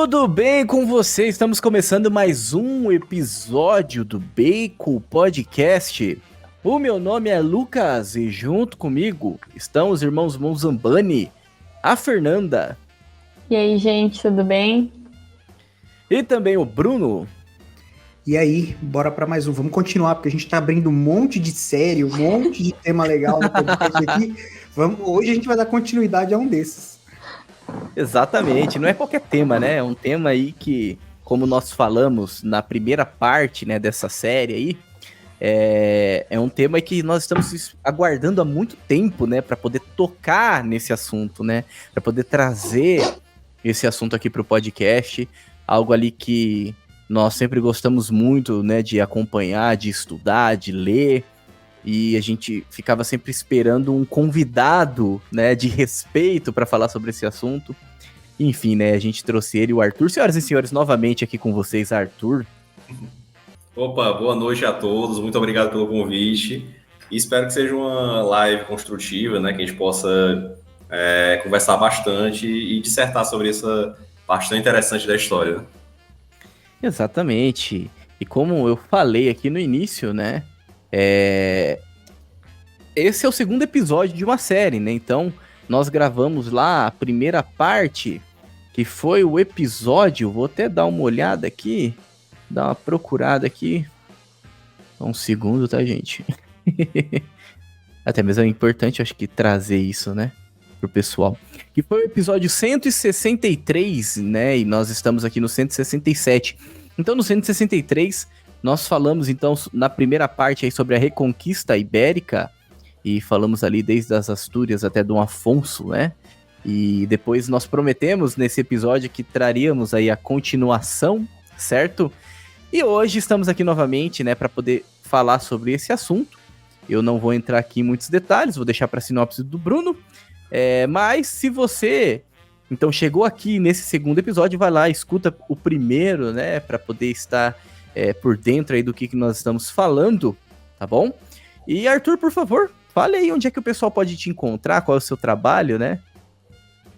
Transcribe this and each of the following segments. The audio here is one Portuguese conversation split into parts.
Tudo bem com você? Estamos começando mais um episódio do Bacon Podcast. O meu nome é Lucas e junto comigo estão os irmãos Monzambani, a Fernanda. E aí, gente, tudo bem? E também o Bruno. E aí, bora para mais um. Vamos continuar, porque a gente tá abrindo um monte de série, um monte de tema legal no podcast aqui. Hoje a gente vai dar continuidade a um desses. Exatamente, não é qualquer tema, né? É um tema aí que, como nós falamos na primeira parte, né, dessa série aí, é um tema que nós estamos aguardando há muito tempo, né, para poder tocar nesse assunto, né, para poder trazer esse assunto aqui para o podcast, algo ali que nós sempre gostamos muito, né, de acompanhar, de estudar, de ler, e a gente ficava sempre esperando um convidado, né, de respeito para falar sobre esse assunto. Enfim, né, a gente trouxe ele, o Arthur. Senhoras e senhores, novamente aqui com vocês, Arthur. Opa, boa noite a todos, muito obrigado pelo convite. E espero que seja uma live construtiva, né, que a gente possa conversar bastante e dissertar sobre essa parte tão interessante da história. Exatamente. E como eu falei aqui no início, né, esse é o segundo episódio de uma série, né? Então, nós gravamos lá a primeira parte, que foi o episódio... Vou até dar uma olhada aqui, dar uma procurada aqui. Um segundo, tá, gente? Até mesmo é importante, acho que, trazer isso, né, pro pessoal. Que foi o episódio 163, né? E nós estamos aqui no 167. Então, no 163... nós falamos, então, na primeira parte aí sobre a Reconquista Ibérica, e falamos ali desde as Astúrias até Dom Afonso, né? E depois nós prometemos nesse episódio que traríamos aí a continuação, certo? E hoje estamos aqui novamente, né, para poder falar sobre esse assunto. Eu não vou entrar aqui em muitos detalhes, vou deixar para a sinopse do Bruno. Mas se você, então, chegou aqui nesse segundo episódio, vai lá, escuta o primeiro, né, para poder estar por dentro aí do que nós estamos falando, tá bom? E Arthur, por favor, fale aí onde é que o pessoal pode te encontrar, qual é o seu trabalho, né?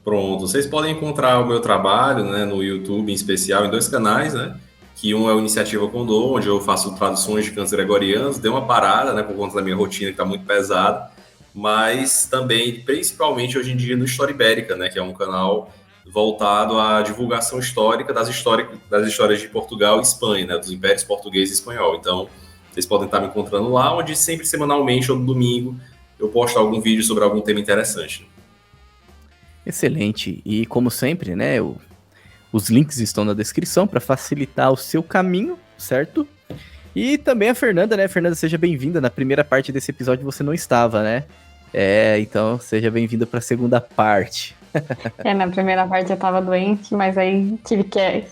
Pronto, vocês podem encontrar o meu trabalho, né, no YouTube, em especial, em 2 canais, né? Que um é o Iniciativa Condor, onde eu faço traduções de cantos gregorianos. Dei uma parada, né, por conta da minha rotina, que está muito pesada. Mas também, principalmente hoje em dia, no História Ibérica, né? Que é um canal voltado à divulgação histórica das histórias de Portugal e Espanha, né, dos impérios português e espanhol. Então, vocês podem estar me encontrando lá, onde sempre, semanalmente ou no domingo, eu posto algum vídeo sobre algum tema interessante. Excelente. E como sempre, né, os links estão na descrição para facilitar o seu caminho, certo? E também a Fernanda, né? Fernanda, seja bem-vinda. Na primeira parte desse episódio você não estava, né? Então seja bem-vinda para a segunda parte. Na primeira parte eu tava doente, mas aí tive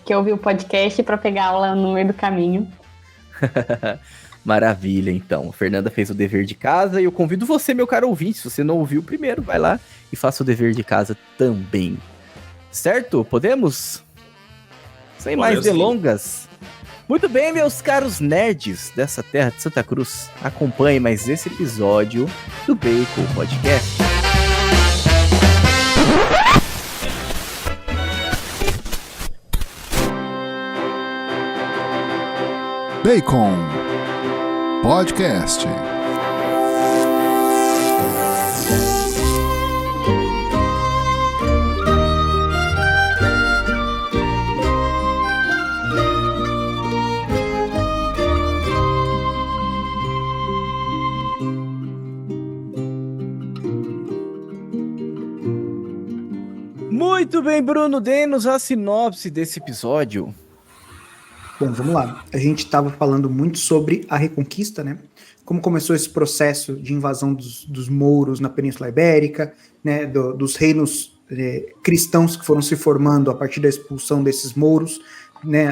que ouvir o podcast pra pegar aula no meio do caminho. Maravilha, então. A Fernanda fez o dever de casa e eu convido você, meu caro ouvinte, se você não ouviu primeiro, vai lá e faça o dever de casa também. Certo? Podemos? Sem mais delongas. Sim. Muito bem, meus caros nerds dessa terra de Santa Cruz. Acompanhe mais esse episódio do Bacon Podcast. Bacon Podcast. Muito bem, Bruno, dê-nos a sinopse desse episódio. Bom, vamos lá. A gente estava falando muito sobre a Reconquista, né? Como começou esse processo de invasão dos mouros na Península Ibérica, né? Dos reinos cristãos que foram se formando a partir da expulsão desses mouros, né?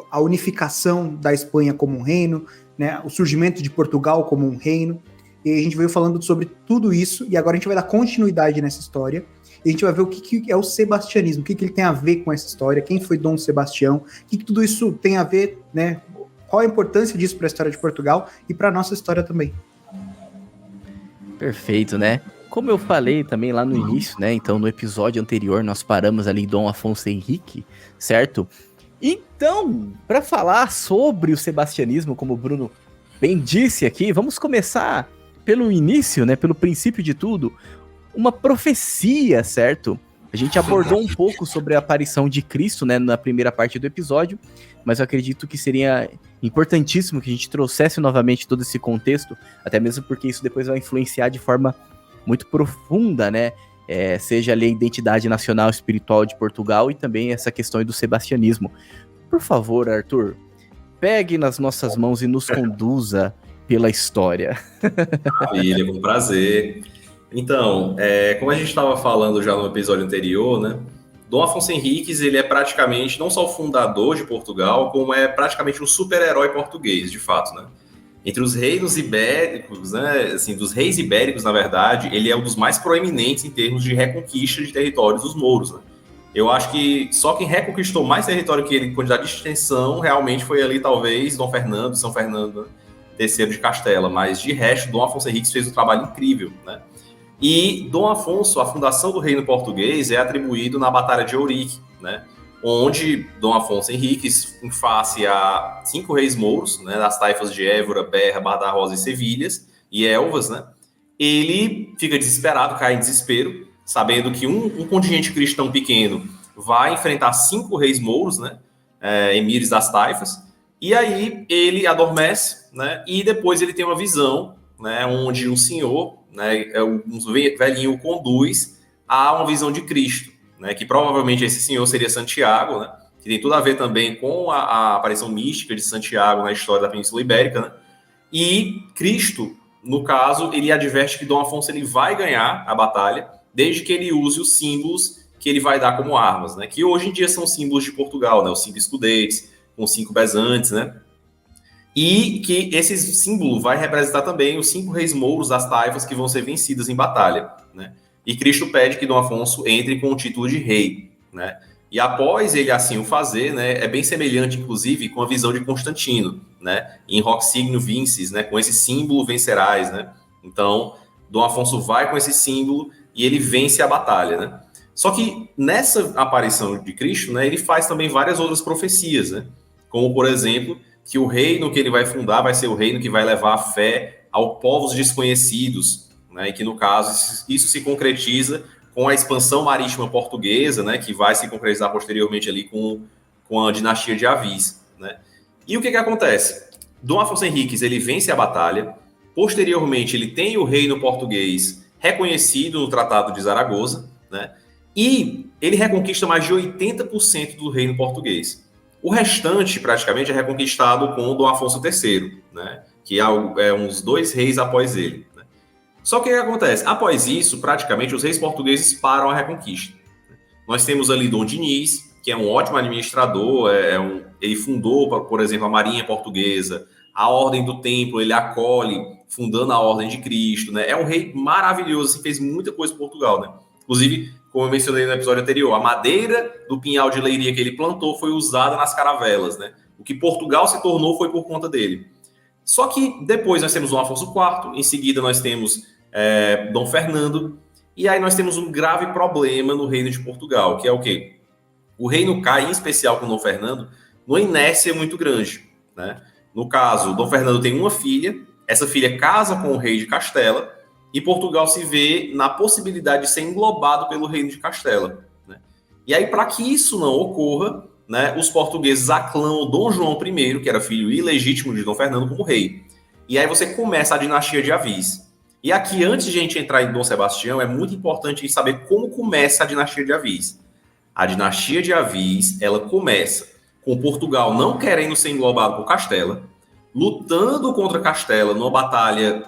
A unificação da Espanha como um reino, né? O surgimento de Portugal como um reino. E a gente veio falando sobre tudo isso, e agora a gente vai dar continuidade nessa história. E a gente vai ver o que é o sebastianismo, o que ele tem a ver com essa história, quem foi Dom Sebastião, o que tudo isso tem a ver, né? Qual a importância disso para a história de Portugal e para a nossa história também. Perfeito, né? como eu falei também lá no início, né? Então, no episódio anterior, nós paramos ali em Dom Afonso Henrique, certo? Então, para falar sobre o sebastianismo, como o Bruno bem disse aqui, vamos começar pelo início, né? Pelo princípio de tudo, uma profecia, certo? A gente abordou um pouco sobre a aparição de Cristo, né, na primeira parte do episódio, mas eu acredito que seria importantíssimo que a gente trouxesse novamente todo esse contexto, até mesmo porque isso depois vai influenciar de forma muito profunda, né, seja ali a identidade nacional espiritual de Portugal e também essa questão aí do sebastianismo. Por favor, Arthur, pegue nas nossas mãos e nos conduza pela história. Maravilha, com prazer. Então, como a gente estava falando já no episódio anterior, né, Dom Afonso Henriques, ele é praticamente não só o fundador de Portugal, como é praticamente um super-herói português, de fato, né? Entre os reinos ibéricos, né, assim, dos reis ibéricos, na verdade, ele é um dos mais proeminentes em termos de reconquista de territórios dos mouros, né? Eu acho que só quem reconquistou mais território que ele, em quantidade de extensão, realmente foi ali, talvez, Dom Fernando, São Fernando III de Castela, mas de resto, Dom Afonso Henriques fez um trabalho incrível, né? E Dom Afonso, a fundação do reino português é atribuído na Batalha de Ourique, né? Onde Dom Afonso Henriques, em face a 5 reis mouros, né, das taifas de Évora, Berra, Badajoz e Sevilhas, e Elvas, né? Ele fica desesperado, cai em desespero, sabendo que um contingente cristão pequeno vai enfrentar 5 reis mouros, né? Emires das taifas, e aí ele adormece, né? E depois ele tem uma visão, né, onde um senhor, né, um velhinho o conduz a uma visão de Cristo, né, que provavelmente esse senhor seria Santiago, né, que tem tudo a ver também com a aparição mística de Santiago na história da Península Ibérica, né, e Cristo, no caso, ele adverte que Dom Afonso ele vai ganhar a batalha, desde que ele use os símbolos que ele vai dar como armas, né, que hoje em dia são símbolos de Portugal, né, os 5 escudetes, com 5 bezantes, né, e que esse símbolo vai representar também os 5 reis mouros das taifas que vão ser vencidas em batalha, né? E Cristo pede que Dom Afonso entre com o título de rei, né? E após ele assim o fazer, né, é bem semelhante, inclusive, com a visão de Constantino, né? Em Hoc Signo Vinces, né? Com esse símbolo vencerás, né? Então, Dom Afonso vai com esse símbolo e ele vence a batalha, né? Só que nessa aparição de Cristo, né, ele faz também várias outras profecias, né? Como, por exemplo, que o reino que ele vai fundar vai ser o reino que vai levar a fé aos povos desconhecidos, né? E que, no caso, isso se concretiza com a expansão marítima portuguesa, né? Que vai se concretizar posteriormente ali com a dinastia de Avis, né? E o que acontece? Dom Afonso Henriques, ele vence a batalha, posteriormente ele tem o reino português reconhecido no Tratado de Zaragoza, né? E ele reconquista mais de 80% do reino português. O restante, praticamente, é reconquistado com Dom Afonso III, né? Que é uns 2 reis após ele, né? Só que o que acontece? Após isso, praticamente, os reis portugueses param a reconquista. Nós temos ali Dom Diniz, que é um ótimo administrador, ele fundou, por exemplo, a Marinha Portuguesa, a Ordem do Templo, ele acolhe, fundando a Ordem de Cristo, né? É um rei maravilhoso, assim, fez muita coisa em Portugal, né? Inclusive, como eu mencionei no episódio anterior, a madeira do pinhal de Leiria que ele plantou foi usada nas caravelas, né? O que Portugal se tornou foi por conta dele. Só que depois nós temos Dom Afonso IV, em seguida nós temos Dom Fernando, e aí nós temos um grave problema no reino de Portugal, que é o quê? O reino cai, em especial com Dom Fernando, numa inércia muito grande, né? No caso, Dom Fernando tem uma filha, essa filha casa com o rei de Castela, e Portugal se vê na possibilidade de ser englobado pelo reino de Castela, né? E aí, para que isso não ocorra, né, os portugueses aclamam Dom João I, que era filho ilegítimo de Dom Fernando, como rei. E aí você começa a dinastia de Avis. E aqui, antes de a gente entrar em Dom Sebastião, é muito importante saber como começa a dinastia de Avis. A dinastia de Avis, ela começa com Portugal não querendo ser englobado por Castela, lutando contra Castela numa batalha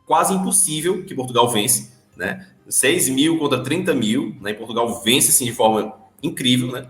quase impossível, que Portugal vence, né? 6 mil contra 30 mil, né? E Portugal vence, assim, de forma incrível, né?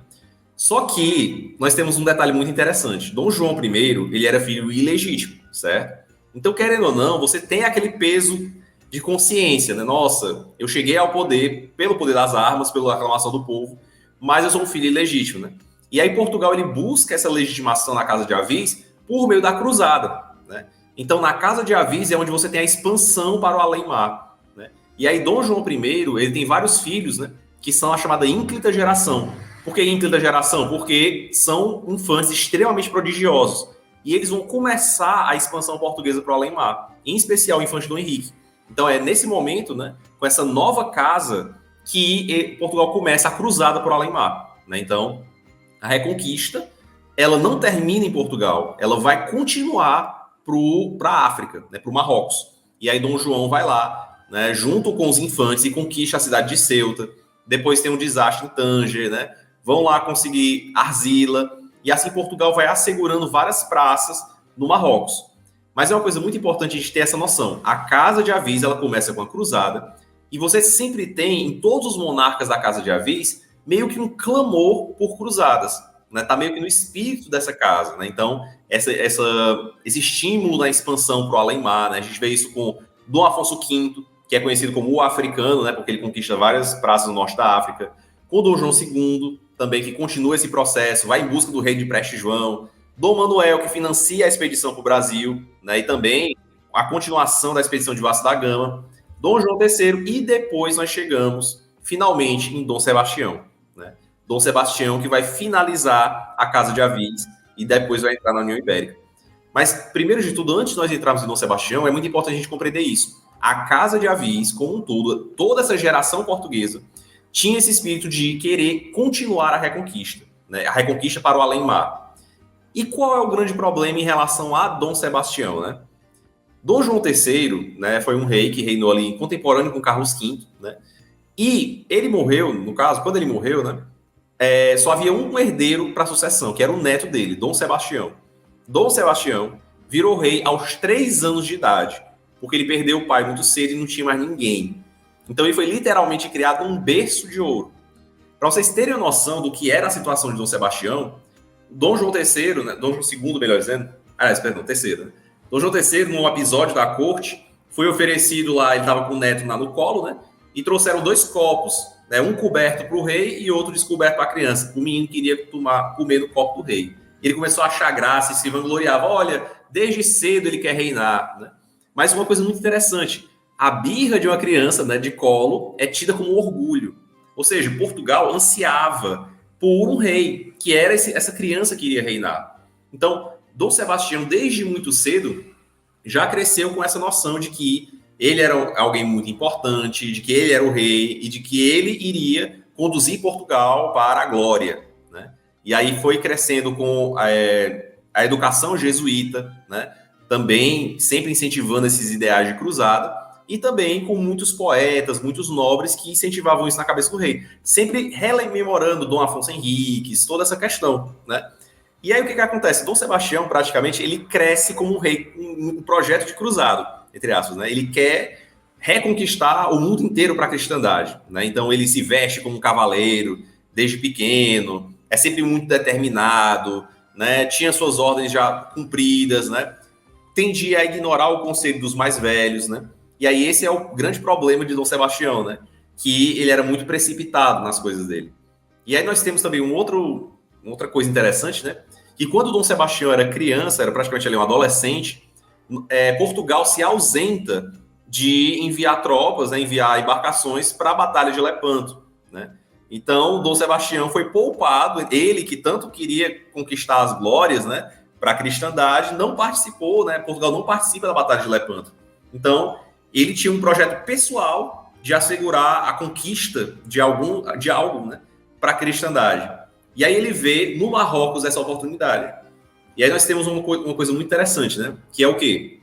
Só que nós temos um detalhe muito interessante. Dom João I, ele era filho ilegítimo, certo? Então, querendo ou não, você tem aquele peso de consciência, né? Nossa, eu cheguei ao poder pelo poder das armas, pela aclamação do povo, mas eu sou um filho ilegítimo, né? E aí Portugal, ele busca essa legitimação na Casa de Avis por meio da cruzada, né? Então, na Casa de Avis é onde você tem a expansão para o além-mar, né? E aí Dom João I, ele tem vários filhos, né, que são a chamada ínclita geração. Por que ínclita geração? Porque são infantes extremamente prodigiosos. E eles vão começar a expansão portuguesa para o além-mar, em especial o infante Dom Henrique. Então é nesse momento, né, com essa nova casa, que Portugal começa a cruzada para o além-mar. Né? Então, a Reconquista, ela não termina em Portugal, ela vai continuar para a África, né, para o Marrocos. E aí Dom João vai lá, né, junto com os infantes, e conquista a cidade de Ceuta. Depois tem um desastre em Tanger, né? Vão lá conseguir argila, e assim Portugal vai assegurando várias praças no Marrocos. Mas é uma coisa muito importante a gente ter essa noção. A Casa de Avis, ela começa com a cruzada, e você sempre tem, em todos os monarcas da Casa de Avis, meio que um clamor por cruzadas. Né? Tá meio que no espírito dessa casa. Né? Então, esse estímulo na expansão para o além-mar, né? A gente vê isso com Dom Afonso V, que é conhecido como o africano, né? Porque ele conquista várias praças no norte da África. Com Dom João II, também, que continua esse processo, vai em busca do rei de Preste João. Dom Manuel, que financia a expedição para o Brasil, né? E também a continuação da expedição de Vasco da Gama. Dom João III, e depois nós chegamos, finalmente, em Dom Sebastião. Né? Dom Sebastião, que vai finalizar a Casa de Avis e depois vai entrar na União Ibérica. Mas, primeiro de tudo, antes de nós entrarmos em Dom Sebastião, é muito importante a gente compreender isso. A Casa de Avis, como um todo, toda essa geração portuguesa, tinha esse espírito de querer continuar a Reconquista, né? A Reconquista para o além-mar. E qual é o grande problema em relação a Dom Sebastião, né? Dom João III, né, foi um rei que reinou ali contemporâneo com Carlos V, né? E ele morreu, no caso, quando ele morreu, né, só havia um herdeiro para a sucessão, que era o neto dele, Dom Sebastião. Dom Sebastião virou rei aos 3 anos de idade, porque ele perdeu o pai muito cedo e não tinha mais ninguém. Então ele foi literalmente criado num berço de ouro. Para vocês terem a noção do que era a situação de Dom Sebastião, Dom João III, né, Dom João II, melhor dizendo, terceiro, né? Dom João III, num episódio da corte, foi oferecido lá, ele estava com o neto lá no colo, né? E trouxeram 2 copos, né? Um coberto para o rei e outro descoberto para a criança. O menino queria comer no copo do rei. Ele começou a achar graça e se vangloriava. Olha, desde cedo ele quer reinar, né? Mas uma coisa muito interessante, a birra de uma criança, né, de colo é tida como orgulho. Ou seja, Portugal ansiava por um rei, que era essa criança que iria reinar. Então, Dom Sebastião, desde muito cedo, já cresceu com essa noção de que ele era alguém muito importante, de que ele era o rei e de que ele iria conduzir Portugal para a glória. Né? E aí foi crescendo com a educação jesuíta, né? Também sempre incentivando esses ideais de cruzada, e também com muitos poetas, muitos nobres que incentivavam isso na cabeça do rei. Sempre rememorando Dom Afonso Henriques, toda essa questão, né? E aí o que acontece? Dom Sebastião, praticamente, ele cresce como um rei, um projeto de cruzado, entre aspas, né? Ele quer reconquistar o mundo inteiro para a cristandade, né? Então ele se veste como um cavaleiro desde pequeno, é sempre muito determinado, né? Tinha suas ordens já cumpridas, né? Tendia a ignorar o conselho dos mais velhos, né? E aí esse é o grande problema de Dom Sebastião, né? Que ele era muito precipitado nas coisas dele. E aí nós temos também outra coisa interessante, né? Que quando Dom Sebastião era criança, era praticamente ali um adolescente, Portugal se ausenta de enviar tropas, né, enviar embarcações para a Batalha de Lepanto, né? Então, Dom Sebastião foi poupado, ele que tanto queria conquistar as glórias, né, para a cristandade, não participou, né? Portugal não participa da Batalha de Lepanto. Então, ele tinha um projeto pessoal de assegurar a conquista de algo, né, para a cristandade. E aí ele vê no Marrocos essa oportunidade. E aí nós temos uma coisa muito interessante, né? Que é o quê?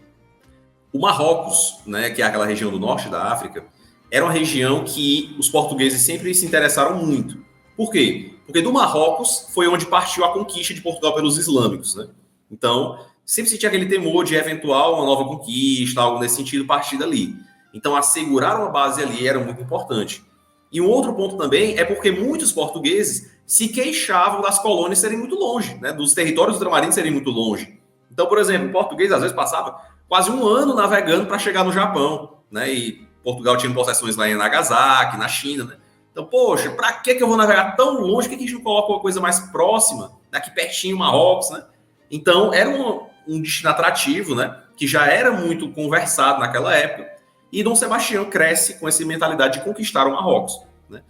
O Marrocos, né, que é aquela região do norte da África, era uma região que os portugueses sempre se interessaram muito. Por quê? Porque do Marrocos foi onde partiu a conquista de Portugal pelos islâmicos, né? Então, sempre se tinha aquele temor de eventual uma nova conquista, algo nesse sentido, partir dali. Então, assegurar uma base ali era muito importante. E um outro ponto também é porque muitos portugueses se queixavam das colônias serem muito longe, né? Dos territórios ultramarinos serem muito longe. Então, por exemplo, o português às vezes passava quase 1 ano navegando para chegar no Japão, né? E Portugal tinha possessões lá em Nagasaki, na China, né? Então, poxa, para que eu vou navegar tão longe? Por que a gente não coloca uma coisa mais próxima, daqui pertinho, Marrocos, né? Então, era um destino atrativo, né? Que já era muito conversado naquela época. E Dom Sebastião cresce com essa mentalidade de conquistar o Marrocos, né?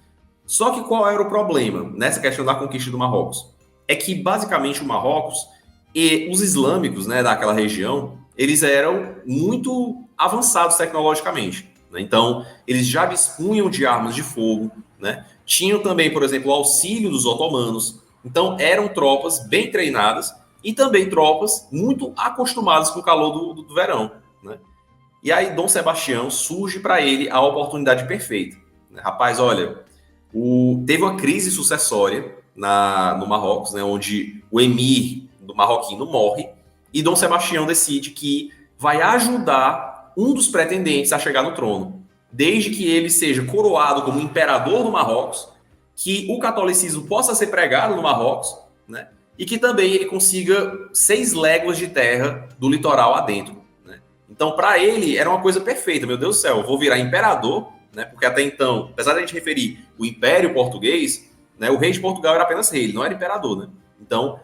Só que qual era o problema nessa questão da conquista do Marrocos? É que, basicamente, o Marrocos e os islâmicos, né, daquela região, eles eram muito avançados tecnologicamente, né? Então, eles já dispunham de armas de fogo, né? Tinham também, por exemplo, o auxílio dos otomanos. Então, eram tropas bem treinadas e também tropas muito acostumadas com o calor do verão, né? E aí, Dom Sebastião surge para ele a oportunidade perfeita, né? Rapaz, olha, teve uma crise sucessória no Marrocos, né, onde o emir do marroquino morre, e Dom Sebastião decide que vai ajudar um dos pretendentes a chegar no trono, desde que ele seja coroado como imperador do Marrocos, que o catolicismo possa ser pregado no Marrocos, né, e que também ele consiga 6 léguas de terra do litoral adentro, né? Então, para ele, era uma coisa perfeita. Meu Deus do céu, eu vou virar imperador, né, porque até então, apesar de a gente referir o Império Português, né, o rei de Portugal era apenas rei, ele não era imperador, né? Então,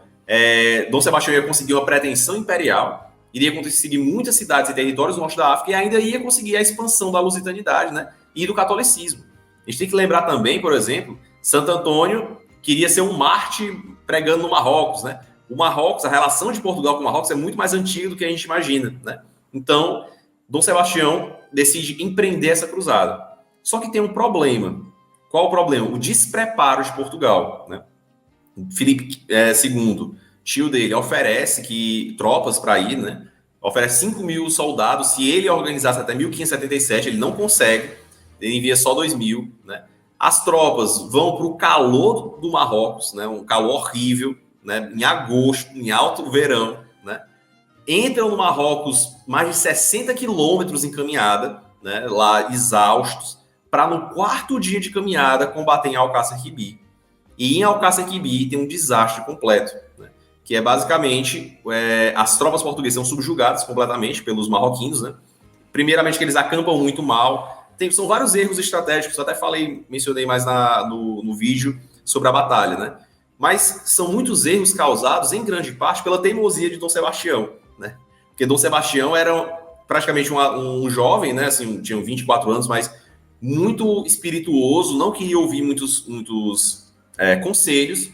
Dom Sebastião ia conseguir uma pretensão imperial, iria conseguir muitas cidades e territórios do norte da África e ainda ia conseguir a expansão da lusitanidade, né, e do catolicismo. A gente tem que lembrar também, por exemplo, Santo Antônio queria ser um mártir pregando no Marrocos, né? O Marrocos, a relação de Portugal com o Marrocos é muito mais antiga do que a gente imagina, né? Então, Dom Sebastião decide empreender essa cruzada. Só que tem um problema. Qual o problema? O despreparo de Portugal, né? Filipe II, tio dele, oferece tropas para ir, né? Oferece 5.000 soldados. Se ele organizasse até 1577, ele não consegue. Ele envia só 2.000, né? As tropas vão para o calor do Marrocos, né? Um calor horrível, né? Em agosto, em alto verão, né? Entram no Marrocos mais de 60 quilômetros em caminhada, né? Lá exaustos, para no 4º dia de caminhada combater em Alcácer Quibir. E em Alcácer Quibir tem um desastre completo, né? Que é basicamente as tropas portuguesas são subjugadas completamente pelos marroquinos, né? Primeiramente que eles acampam muito mal. São vários erros estratégicos, eu até mencionei mais no vídeo sobre a batalha, né? Mas são muitos erros causados, em grande parte, pela teimosia de Dom Sebastião, né? Porque Dom Sebastião era praticamente um jovem, né? Assim, tinha 24 anos, mas muito espirituoso, não queria ouvir muitos conselhos,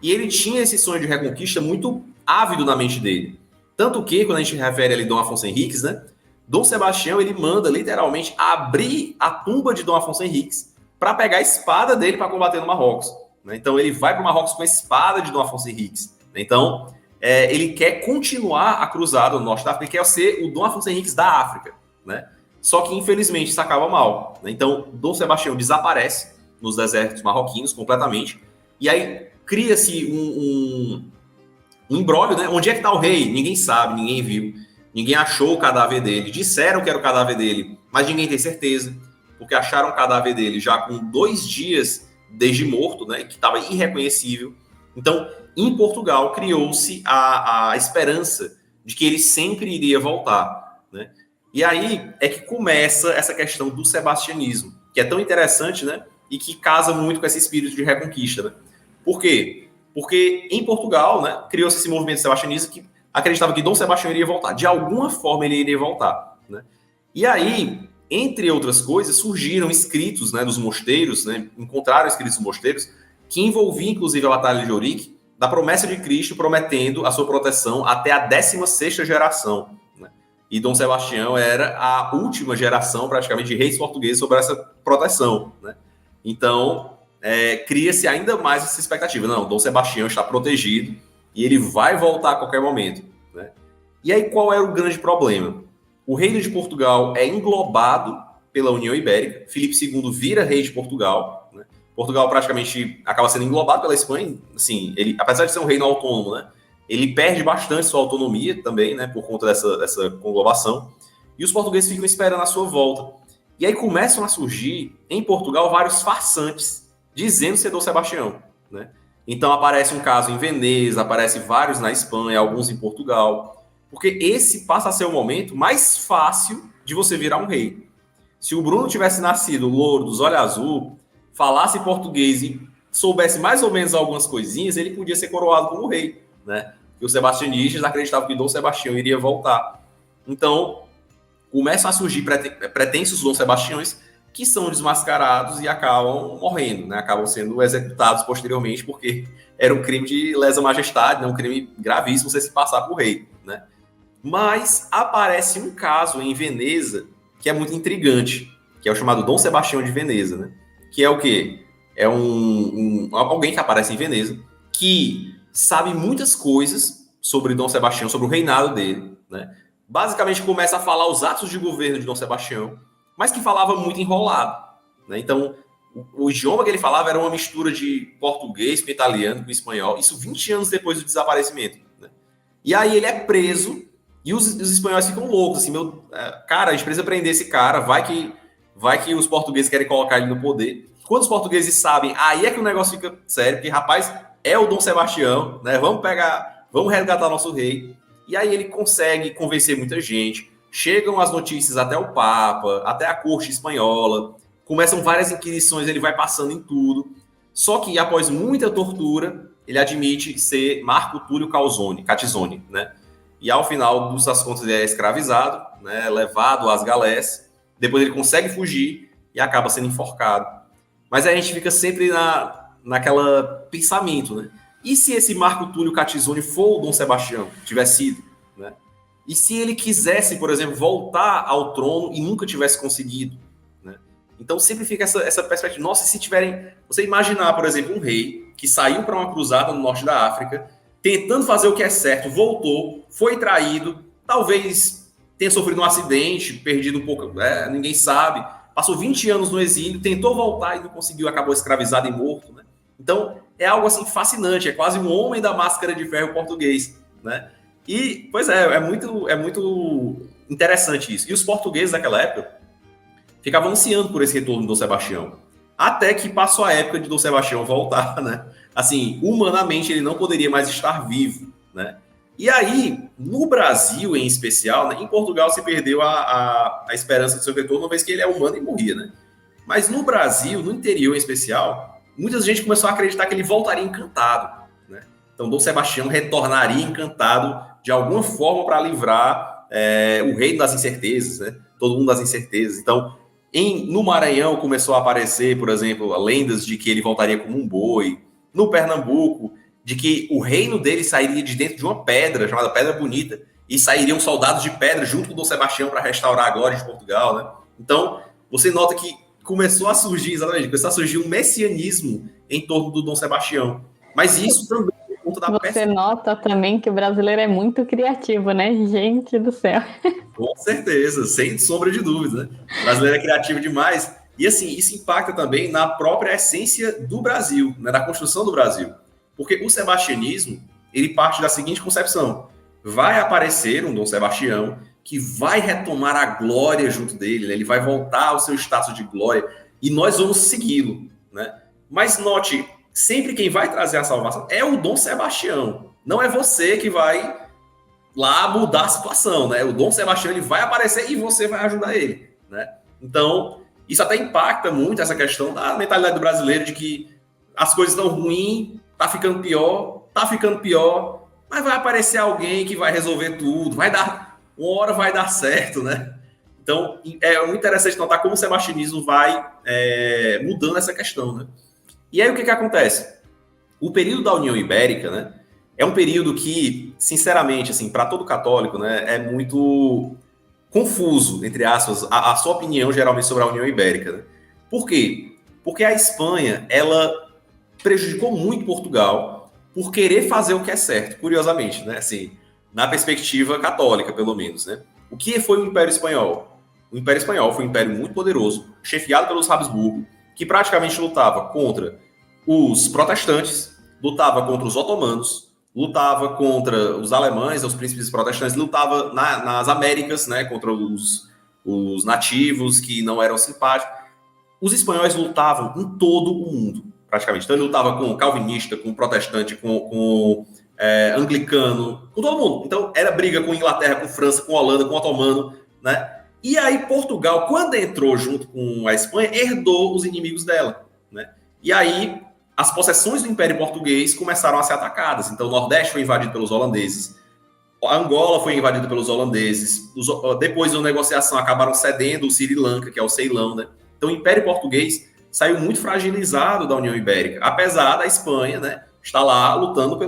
e ele tinha esse sonho de reconquista muito ávido na mente dele. Tanto que, quando a gente refere ali Dom Afonso Henriques, né? Dom Sebastião, ele manda literalmente abrir a tumba de Dom Afonso Henriques para pegar a espada dele para combater no Marrocos, né? Então ele vai para o Marrocos com a espada de Dom Afonso Henriques, né? Então ele quer continuar a cruzada no norte da África, ele quer ser o Dom Afonso Henriques da África, né? Só que infelizmente isso acaba mal, né? Então Dom Sebastião desaparece nos desertos marroquinos completamente, e aí cria-se um imbróglio, né? Onde é que está o rei? Ninguém sabe, ninguém viu. Ninguém achou o cadáver dele. Disseram que era o cadáver dele, mas ninguém tem certeza, porque acharam o cadáver dele já com 2 dias desde morto, né, que estava irreconhecível. Então, em Portugal, criou-se a esperança de que ele sempre iria voltar, né? E aí é que começa essa questão do sebastianismo, que é tão interessante, né, e que casa muito com esse espírito de reconquista, né? Por quê? Porque em Portugal, né, criou-se esse movimento sebastianista que acreditava que Dom Sebastião iria voltar. De alguma forma, ele iria voltar, né? E aí, entre outras coisas, surgiram escritos, né, dos mosteiros, né, encontraram escritos dos mosteiros, que envolviam, inclusive, a Batalha de Ourique, da promessa de Cristo prometendo a sua proteção até a 16ª geração, né? E Dom Sebastião era a última geração, praticamente, de reis portugueses sobre essa proteção, né? Então, cria-se ainda mais essa expectativa. Não, Dom Sebastião está protegido, e ele vai voltar a qualquer momento, né? E aí, qual era o grande problema? O reino de Portugal é englobado pela União Ibérica. Filipe II vira rei de Portugal, né? Portugal praticamente acaba sendo englobado pela Espanha. Assim, ele, apesar de ser um reino autônomo, né, ele perde bastante sua autonomia também, né, por conta dessa conglobação. E os portugueses ficam esperando a sua volta. E aí começam a surgir, em Portugal, vários farsantes dizendo ser Dom Sebastião, né? Então aparece um caso em Veneza, aparece vários na Espanha, alguns em Portugal, porque esse passa a ser o momento mais fácil de você virar um rei. Se o Bruno tivesse nascido louro, dos olhos azul, falasse português e soubesse mais ou menos algumas coisinhas, ele podia ser coroado como rei, né? Porque os sebastianistas acreditavam que Dom Sebastião iria voltar. Então, começam a surgir pretensos Dom Sebastiões que são desmascarados e acabam morrendo, né? Acabam sendo executados posteriormente, porque era um crime de lesa majestade, né? Um crime gravíssimo você se passar por rei, né? Mas aparece um caso em Veneza que é muito intrigante, que é o chamado Dom Sebastião de Veneza, né? Que é o quê? É alguém que aparece em Veneza que sabe muitas coisas sobre Dom Sebastião, sobre o reinado dele, né? Basicamente começa a falar os atos de governo de Dom Sebastião, mas que falava muito enrolado, né? Então, o idioma que ele falava era uma mistura de português com italiano, com espanhol, isso 20 anos depois do desaparecimento, né? E aí ele é preso e os espanhóis ficam loucos, assim, cara, a gente precisa prender esse cara, vai que os portugueses querem colocar ele no poder. Quando os portugueses sabem, aí é que o negócio fica sério, porque, rapaz, é o Dom Sebastião, né? Vamos resgatar nosso rei. E aí ele consegue convencer muita gente. Chegam as notícias até o Papa, até a corte espanhola. Começam várias inquisições, ele vai passando em tudo. Só que, após muita tortura, ele admite ser Marco Túlio Catizone, né? E ao final das contas ele é escravizado, né? Levado às galés. Depois ele consegue fugir e acaba sendo enforcado. Mas a gente fica sempre naquela pensamento, né? E se esse Marco Túlio Catizone for o Dom Sebastião, tivesse sido, né? E se ele quisesse, por exemplo, voltar ao trono e nunca tivesse conseguido, né? Então sempre fica essa perspectiva. Nossa, se tiverem... Você imaginar, por exemplo, um rei que saiu para uma cruzada no norte da África, tentando fazer o que é certo, voltou, foi traído, talvez tenha sofrido um acidente, perdido um pouco, ninguém sabe, passou 20 anos no exílio, tentou voltar e não conseguiu, acabou escravizado e morto, né? Então, é algo assim fascinante, é quase um homem da máscara de ferro português, né? E, pois é muito interessante isso. E os portugueses daquela época ficavam ansiando por esse retorno do Dom Sebastião, até que passou a época de Dom Sebastião voltar, né? Assim, humanamente ele não poderia mais estar vivo, né? E aí, no Brasil em especial, né, em Portugal se perdeu a esperança de seu retorno, uma vez que ele é humano e morria, né? Mas no Brasil, no interior em especial, muita gente começou a acreditar que ele voltaria encantado, né? Então, Dom Sebastião retornaria encantado de alguma forma para livrar o reino das incertezas, né? Todo mundo das incertezas. Então, no Maranhão começou a aparecer, por exemplo, lendas de que ele voltaria como um boi. No Pernambuco, de que o reino dele sairia de dentro de uma pedra, chamada Pedra Bonita, e sairiam soldados de pedra junto com Dom Sebastião para restaurar a glória de Portugal, né? Então, você nota que começou a surgir um messianismo em torno do Dom Sebastião. Mas isso também por conta da Você nota também que o brasileiro é muito criativo, né? Gente do céu. Com certeza, sem sombra de dúvida, né? O brasileiro é criativo demais. E assim, isso impacta também na própria essência do Brasil, né? Da construção do Brasil. Porque o sebastianismo, ele parte da seguinte concepção: vai aparecer um Dom Sebastião que vai retomar a glória junto dele, né? Ele vai voltar ao seu status de glória e nós vamos segui-lo, né? Mas note, sempre quem vai trazer a salvação é o Dom Sebastião, não é você que vai lá mudar a situação, né? O Dom Sebastião, ele vai aparecer e você vai ajudar ele, né? Então, isso até impacta muito essa questão da mentalidade do brasileiro de que as coisas estão ruins, tá ficando pior, mas vai aparecer alguém que vai resolver tudo, uma hora vai dar certo, né? Então, é muito interessante notar como o sebastianismo vai mudando essa questão, né? E aí, o que acontece? O período da União Ibérica, né, é um período que, sinceramente, assim, para todo católico, né, é muito confuso, entre aspas, a sua opinião, geralmente, sobre a União Ibérica, né? Por quê? Porque a Espanha, ela prejudicou muito Portugal por querer fazer o que é certo, curiosamente, né? Assim, na perspectiva católica, pelo menos, né? O que foi o Império Espanhol? O Império Espanhol foi um império muito poderoso, chefiado pelos Habsburgo, que praticamente lutava contra os protestantes, lutava contra os otomanos, lutava contra os alemães, os príncipes protestantes, lutava nas Américas, né? Contra os nativos que não eram simpáticos. Os espanhóis lutavam em todo o mundo, praticamente. Então ele lutava com calvinista, com protestante, com anglicano, com todo mundo. Então era briga com Inglaterra, com França, com Holanda, com otomano, né? E aí Portugal, quando entrou junto com a Espanha, herdou os inimigos dela, né? E aí as possessões do Império Português começaram a ser atacadas. Então o Nordeste foi invadido pelos holandeses, A Angola foi invadida pelos holandeses. Depois da negociação, acabaram cedendo o Sri Lanka, que é o Ceilão, né? Então, o Império Português saiu muito fragilizado da União Ibérica, apesar da Espanha, né, estar lá lutando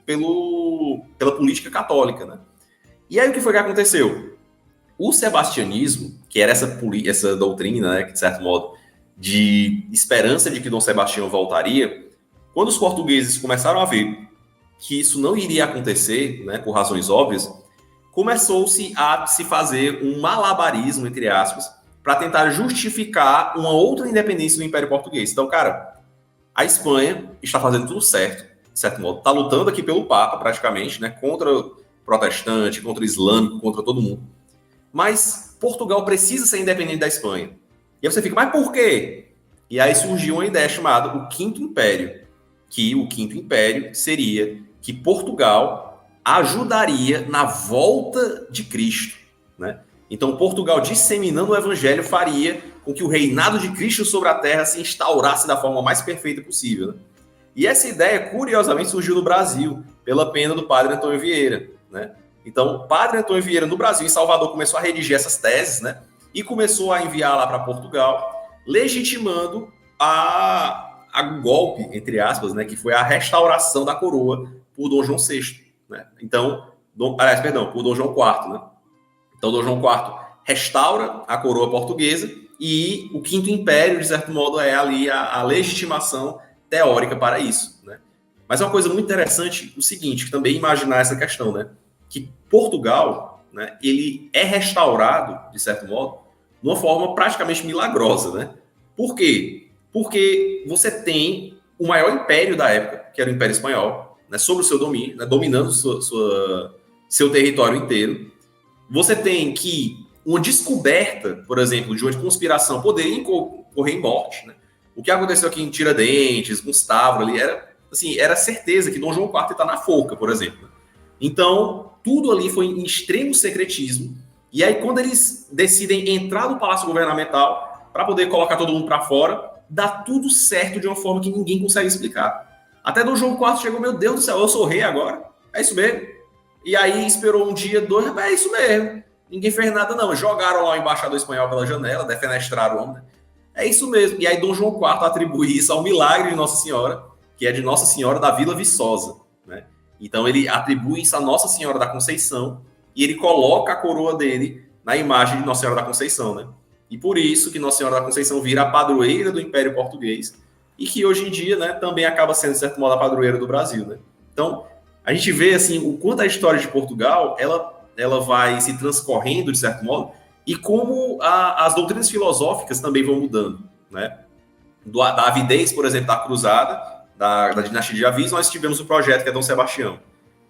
pela política católica, né? E aí, o que foi que aconteceu? O sebastianismo, que era essa doutrina, né, que, de certo modo, de esperança de que Dom Sebastião voltaria, quando os portugueses começaram a ver que isso não iria acontecer, né, por razões óbvias, começou-se a se fazer um malabarismo, entre aspas, para tentar justificar uma outra independência do Império Português. Então, cara, a Espanha está fazendo tudo certo, de certo modo, está lutando aqui pelo Papa, praticamente, né, contra o protestante, contra o islâmico, contra todo mundo. Mas Portugal precisa ser independente da Espanha. E aí você fica, mas por quê? E aí surgiu uma ideia chamada o Quinto Império, que o Quinto Império seria que Portugal ajudaria na volta de Cristo, né? Então, Portugal disseminando o evangelho faria com que o reinado de Cristo sobre a terra se instaurasse da forma mais perfeita possível, né? E essa ideia, curiosamente, surgiu no Brasil, pela pena do padre Antônio Vieira, né? Então, o padre Antônio Vieira, no Brasil, em Salvador, começou a redigir essas teses, né? E começou a enviar lá para Portugal, legitimando a golpe, entre aspas, né? Que foi a restauração da coroa por Dom João VI, né? Então, por Dom João IV, né? Então, Dom João IV restaura a coroa portuguesa e o Quinto Império, de certo modo, é ali a legitimação teórica para isso, né? Mas é uma coisa muito interessante o seguinte, também imaginar essa questão, né? Que Portugal, né, ele é restaurado, de certo modo, de uma forma praticamente milagrosa, né? Por quê? Porque você tem o maior império da época, que era o Império Espanhol, né, sobre o seu domínio, né, dominando seu território inteiro. Você tem que uma descoberta, por exemplo, de uma conspiração poderia incorrer em morte, né? O que aconteceu aqui em Tiradentes, Gustavo, ali, era certeza que Dom João IV está na forca, por exemplo. Então, tudo ali foi em extremo secretismo. E aí, quando eles decidem entrar no Palácio Governamental para poder colocar todo mundo para fora, dá tudo certo de uma forma que ninguém consegue explicar. Até Dom João IV chegou, meu Deus do céu, eu sou rei agora. É isso mesmo. E aí esperou um dia, dois, é isso mesmo. Ninguém fez nada, não. Jogaram lá o embaixador espanhol pela janela, defenestraram o homem. É isso mesmo. E aí Dom João IV atribui isso ao milagre de Nossa Senhora, que é de Nossa Senhora da Vila Viçosa, né? Então ele atribui isso a Nossa Senhora da Conceição e ele coloca a coroa dele na imagem de Nossa Senhora da Conceição, né? E por isso que Nossa Senhora da Conceição vira a padroeira do Império Português e que hoje em dia, né, também acaba sendo, de certo modo, a padroeira do Brasil, né? Então, a gente vê, assim, o quanto a história de Portugal, ela vai se transcorrendo, de certo modo, e como as doutrinas filosóficas também vão mudando, né? Da avidez, por exemplo, da cruzada, da dinastia de Avis, nós tivemos o projeto que é Dom Sebastião.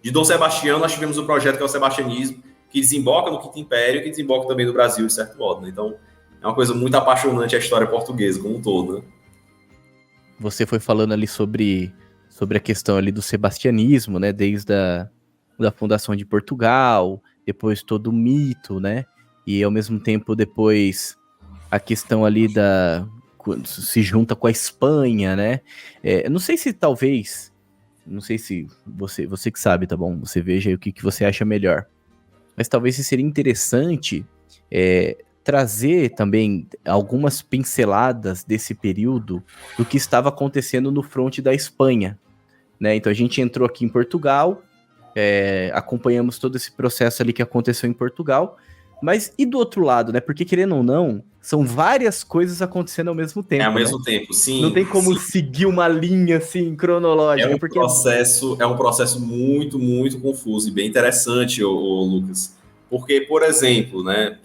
De Dom Sebastião, nós tivemos o projeto que é o sebastianismo, que desemboca no Quinto Império, que desemboca também no Brasil, de certo modo, né? Então, é uma coisa muito apaixonante a história portuguesa como um todo, né? Você foi falando ali sobre a questão ali do sebastianismo, né, desde da fundação de Portugal, depois todo o mito, né, e ao mesmo tempo depois a questão ali quando se junta com a Espanha, né, não sei se você que sabe, tá bom, você veja aí o que você acha melhor, mas talvez seria interessante trazer também algumas pinceladas desse período do que estava acontecendo no fronte da Espanha, né? Então a gente entrou aqui em Portugal, acompanhamos todo esse processo ali que aconteceu em Portugal, mas e do outro lado, né? Porque querendo ou não, são várias coisas acontecendo ao mesmo tempo. Ao mesmo tempo, sim. Não tem como seguir uma linha assim cronológica. É um processo muito, muito confuso e bem interessante, Lucas. Porque, por exemplo, né?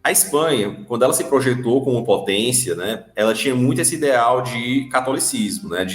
A Espanha, quando ela se projetou como potência, né, ela tinha muito esse ideal de catolicismo, né,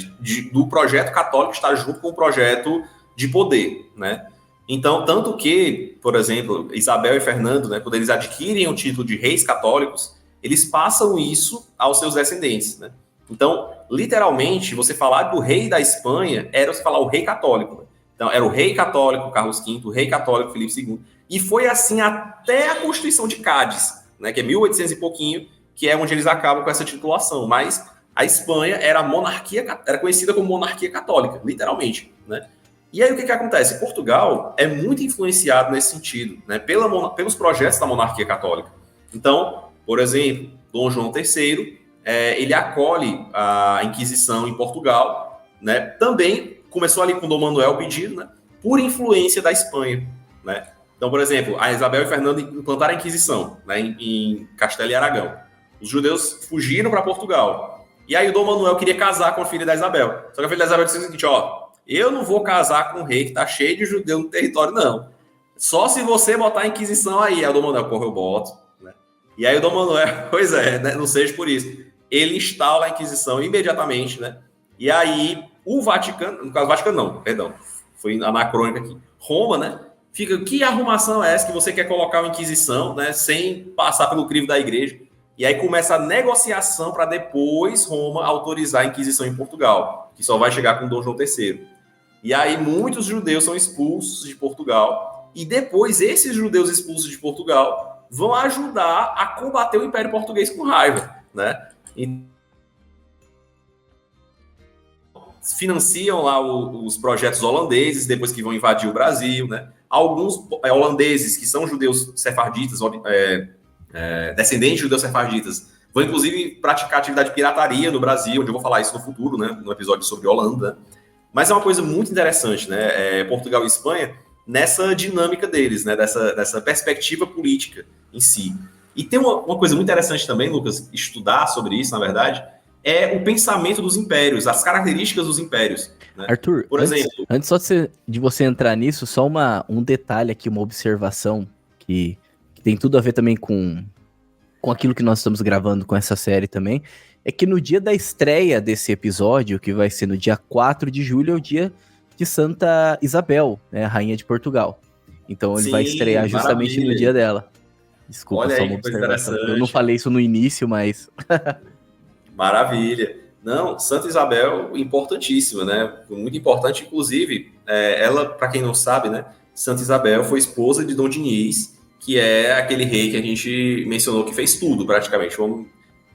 do projeto católico estar junto com o projeto de poder, né? Então, tanto que, por exemplo, Isabel e Fernando, né, quando eles adquirem o título de reis católicos, eles passam isso aos seus descendentes, né? Então, literalmente, você falar do rei da Espanha era você falar o rei católico, né? Então, era o rei católico Carlos V, o rei católico Filipe II, e foi assim até a Constituição de Cádiz, né, que é 1800 e pouquinho, que é onde eles acabam com essa titulação. Mas a Espanha era conhecida como monarquia católica, literalmente, né? E aí o que acontece? Portugal é muito influenciado nesse sentido, né, pelos projetos da monarquia católica. Então, por exemplo, Dom João III, ele acolhe a Inquisição em Portugal, né, também começou ali com Dom Manuel o pedido, né, por influência da Espanha, né. Então, por exemplo, a Isabel e Fernando implantaram a Inquisição, né, em Castela e Aragão. Os judeus fugiram para Portugal. E aí o Dom Manuel queria casar com a filha da Isabel. Só que a filha da Isabel disse o seguinte, eu não vou casar com um rei que tá cheio de judeu no território, não. Só se você botar a Inquisição aí. Aí o Dom Manuel, eu boto. Né? E aí o Dom Manuel, pois é, né? Não seja por isso. Ele instala a Inquisição imediatamente, né? E aí o Vaticano, no caso o Vaticano não, perdão, foi anacrônica aqui. Roma, né? Fica, que arrumação é essa que você quer colocar uma Inquisição, né? Sem passar pelo crivo da igreja? E aí começa a negociação para depois Roma autorizar a Inquisição em Portugal, que só vai chegar com Dom João III. E aí muitos judeus são expulsos de Portugal, e depois esses judeus expulsos de Portugal vão ajudar a combater o Império Português com raiva, né? E financiam lá os projetos holandeses, depois que vão invadir o Brasil, né? Alguns holandeses, que são judeus sefarditas, descendentes de judeus sefarditas, vão inclusive praticar atividade de pirataria no Brasil, onde eu vou falar isso no futuro, né? No episódio sobre Holanda. Mas é uma coisa muito interessante, né? Portugal e Espanha, nessa dinâmica deles, né? Dessa perspectiva política em si. E tem uma coisa muito interessante também, Lucas, estudar sobre isso, na verdade, é o pensamento dos impérios, as características dos impérios. Né? Arthur, por exemplo, antes só de você entrar nisso, só um detalhe aqui, uma observação que tem tudo a ver também com aquilo que nós estamos gravando com essa série também, é que no dia da estreia desse episódio, que vai ser no dia 4 de julho, é o dia de Santa Isabel, né, Rainha de Portugal. Então ele vai estrear justamente no dia dela. Desculpa, olha só aí, uma que coisa observação. interessante. Eu não falei isso no início, mas... Maravilha. Não, Santa Isabel, importantíssima, né? Muito importante, inclusive, ela, para quem não sabe, né? Santa Isabel foi esposa de Dom Diniz, que é aquele rei que a gente mencionou que fez tudo, praticamente.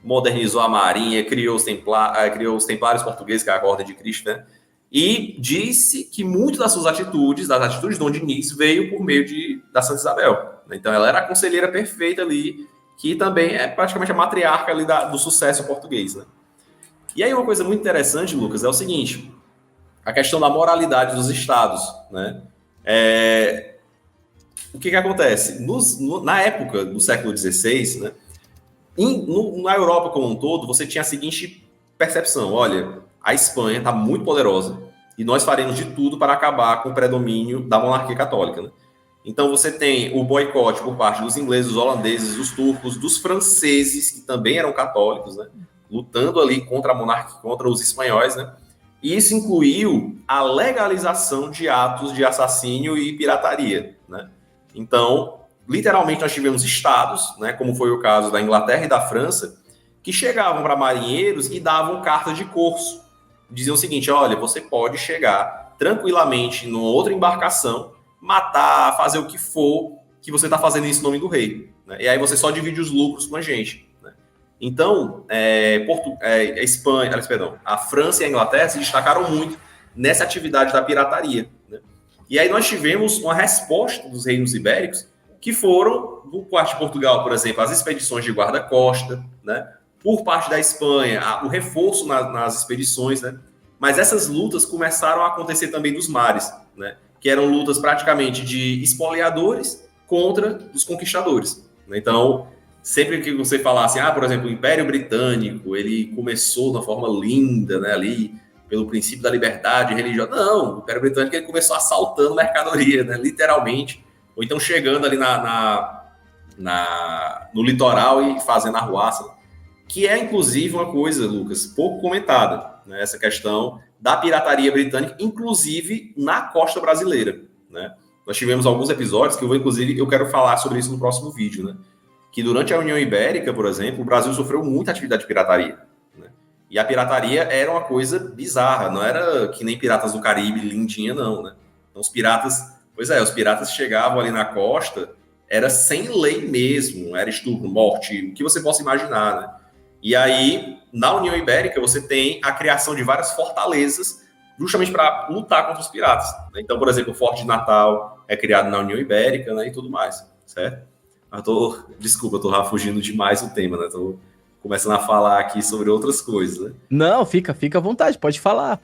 Modernizou a marinha, criou os templários portugueses, que é a Ordem de Cristo, né? E disse que muito das suas atitudes, das atitudes de Dom Diniz, veio por meio da Santa Isabel. Então, ela era a conselheira perfeita ali, que também é praticamente a matriarca ali do sucesso português, né? E aí uma coisa muito interessante, Lucas, é o seguinte, a questão da moralidade dos estados, né? O que acontece? Na época do século XVI, né, na Europa como um todo, você tinha a seguinte percepção, olha, a Espanha está muito poderosa e nós faremos de tudo para acabar com o predomínio da monarquia católica, né? Então você tem o boicote por parte dos ingleses, dos holandeses, dos turcos, dos franceses, que também eram católicos, né? Lutando ali contra a monarquia, contra os espanhóis, né? E isso incluiu a legalização de atos de assassínio e pirataria, né? Então, literalmente nós tivemos estados, né, como foi o caso da Inglaterra e da França, que chegavam para marinheiros e davam cartas de curso. Diziam o seguinte, olha, você pode chegar tranquilamente numa outra embarcação, matar, fazer o que for, que você está fazendo isso em nome do rei. Né? E aí você só divide os lucros com a gente. Né? Então, a França e a Inglaterra se destacaram muito nessa atividade da pirataria. Né? E aí nós tivemos uma resposta dos reinos ibéricos, que foram, por parte de Portugal, por exemplo, as expedições de guarda-costa, né? Por parte da Espanha, o reforço nas expedições, né? Mas essas lutas começaram a acontecer também nos mares, né? Que eram lutas praticamente de espoliadores contra os conquistadores. Né? Então, sempre que você falasse, por exemplo, o Império Britânico, ele começou de uma forma linda, né, ali, pelo princípio da liberdade religiosa. Não, o Império Britânico ele começou assaltando mercadoria, né, literalmente, ou então chegando ali no litoral e fazendo arruaça, que é, inclusive, uma coisa, Lucas, pouco comentada, né, essa questão da pirataria britânica, inclusive na costa brasileira, né? Nós tivemos alguns episódios que eu quero falar sobre isso no próximo vídeo, né? Que durante a União Ibérica, por exemplo, o Brasil sofreu muita atividade de pirataria, né? E a pirataria era uma coisa bizarra, não era que nem Piratas do Caribe, lindinha, não, né? Então os piratas chegavam ali na costa, era sem lei mesmo, era estupro, morte, o que você possa imaginar, né? E aí, na União Ibérica, você tem a criação de várias fortalezas justamente para lutar contra os piratas. Né? Então, por exemplo, o Forte de Natal é criado na União Ibérica, né, e tudo mais, certo? Desculpa, eu tô fugindo demais do tema, né? Tô começando a falar aqui sobre outras coisas, né? Não, fica à vontade, pode falar.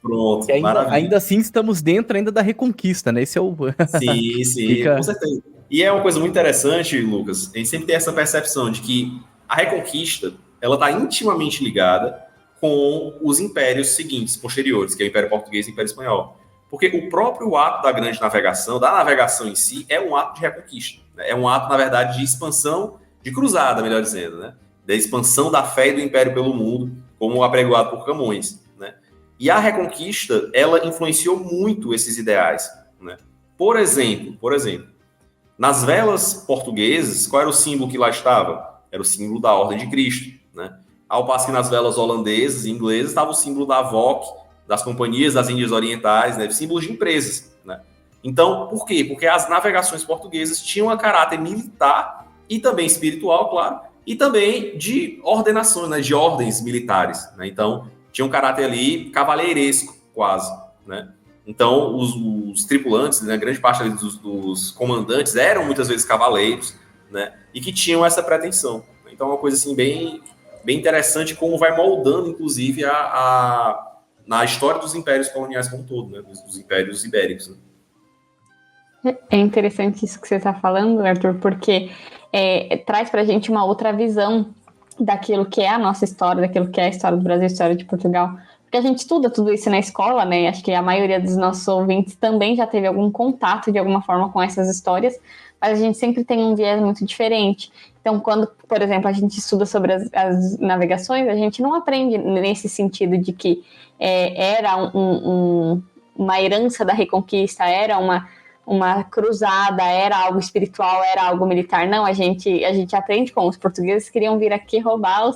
Pronto, Ainda assim estamos dentro ainda da Reconquista, né? Esse é o... Sim, Fica... com certeza. E é uma coisa muito interessante, Lucas, a gente sempre tem essa percepção de que a Reconquista, ela está intimamente ligada com os impérios seguintes, posteriores, que é o Império Português e o Império Espanhol. Porque o próprio ato da grande navegação, da navegação em si, é um ato de reconquista. Né? É um ato, na verdade, de expansão, de cruzada, melhor dizendo, né? Da expansão da fé e do império pelo mundo, como apregoado por Camões. Né? E a Reconquista, ela influenciou muito esses ideais. Né? Por exemplo, nas velas portuguesas, qual era o símbolo que lá estava? Era o símbolo da Ordem de Cristo. Né? Ao passo que nas velas holandesas e inglesas estava o símbolo da VOC, das companhias das Índias Orientais, né? Símbolos de empresas. Né? Então, por quê? Porque as navegações portuguesas tinham um caráter militar e também espiritual, claro, e também de ordenações, né? De ordens militares. Né? Então, tinha um caráter ali cavaleiresco, quase. Né? Então, os tripulantes, né? Grande parte dos comandantes eram muitas vezes cavaleiros, né? E que tinham essa pretensão. Então, é uma coisa assim bem interessante como vai moldando, inclusive, na história dos impérios coloniais como um todo, né? Dos impérios ibéricos. Né? É interessante isso que você está falando, Arthur, porque traz para a gente uma outra visão daquilo que é a nossa história, daquilo que é a história do Brasil, a história de Portugal. Porque a gente estuda tudo isso na escola, né? Acho que a maioria dos nossos ouvintes também já teve algum contato de alguma forma com essas histórias, mas a gente sempre tem um viés muito diferente. Então, quando, por exemplo, a gente estuda sobre as navegações, a gente não aprende nesse sentido de que era uma herança da Reconquista, era uma cruzada, era algo espiritual, era algo militar. Não, a gente aprende como os portugueses queriam vir aqui roubar